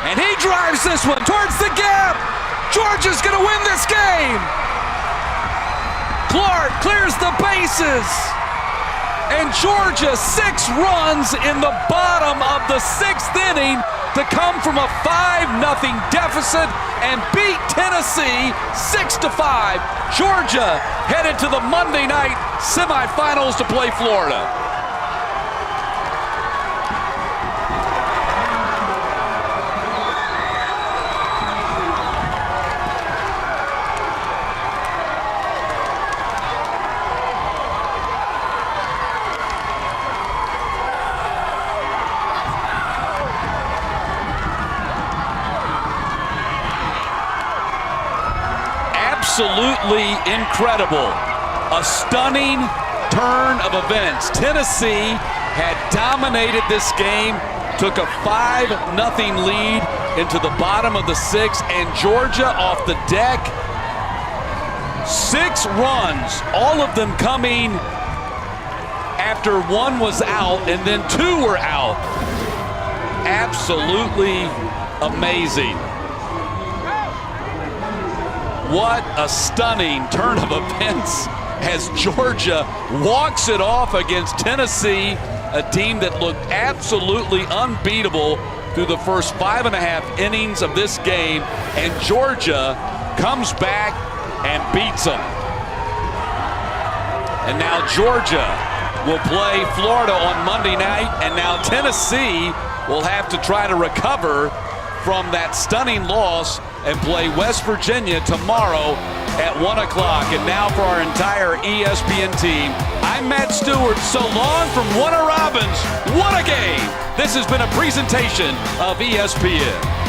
And he drives this one towards the gap. Georgia's going to win this game. Clark clears the bases. And Georgia 6 runs in the bottom of the 6th inning to come from a 5-0 deficit and beat Tennessee 6-5. Georgia headed to the Monday night semifinals to play Florida. Absolutely incredible. A stunning turn of events. Tennessee had dominated this game, took a 5-0 lead into the bottom of the 6th, and Georgia off the deck. 6 runs, all of them coming after 1 was out and then 2 were out. Absolutely amazing. What a stunning turn of events as Georgia walks it off against Tennessee, a team that looked absolutely unbeatable through the first 5.5 innings of this game, and Georgia comes back and beats them. And now Georgia will play Florida on Monday night, and now Tennessee will have to try to recover from that stunning loss and play West Virginia tomorrow at 1 o'clock. And now for our entire ESPN team, I'm Matt Stewart. So long from Warner Robins. What a game. This has been a presentation of ESPN.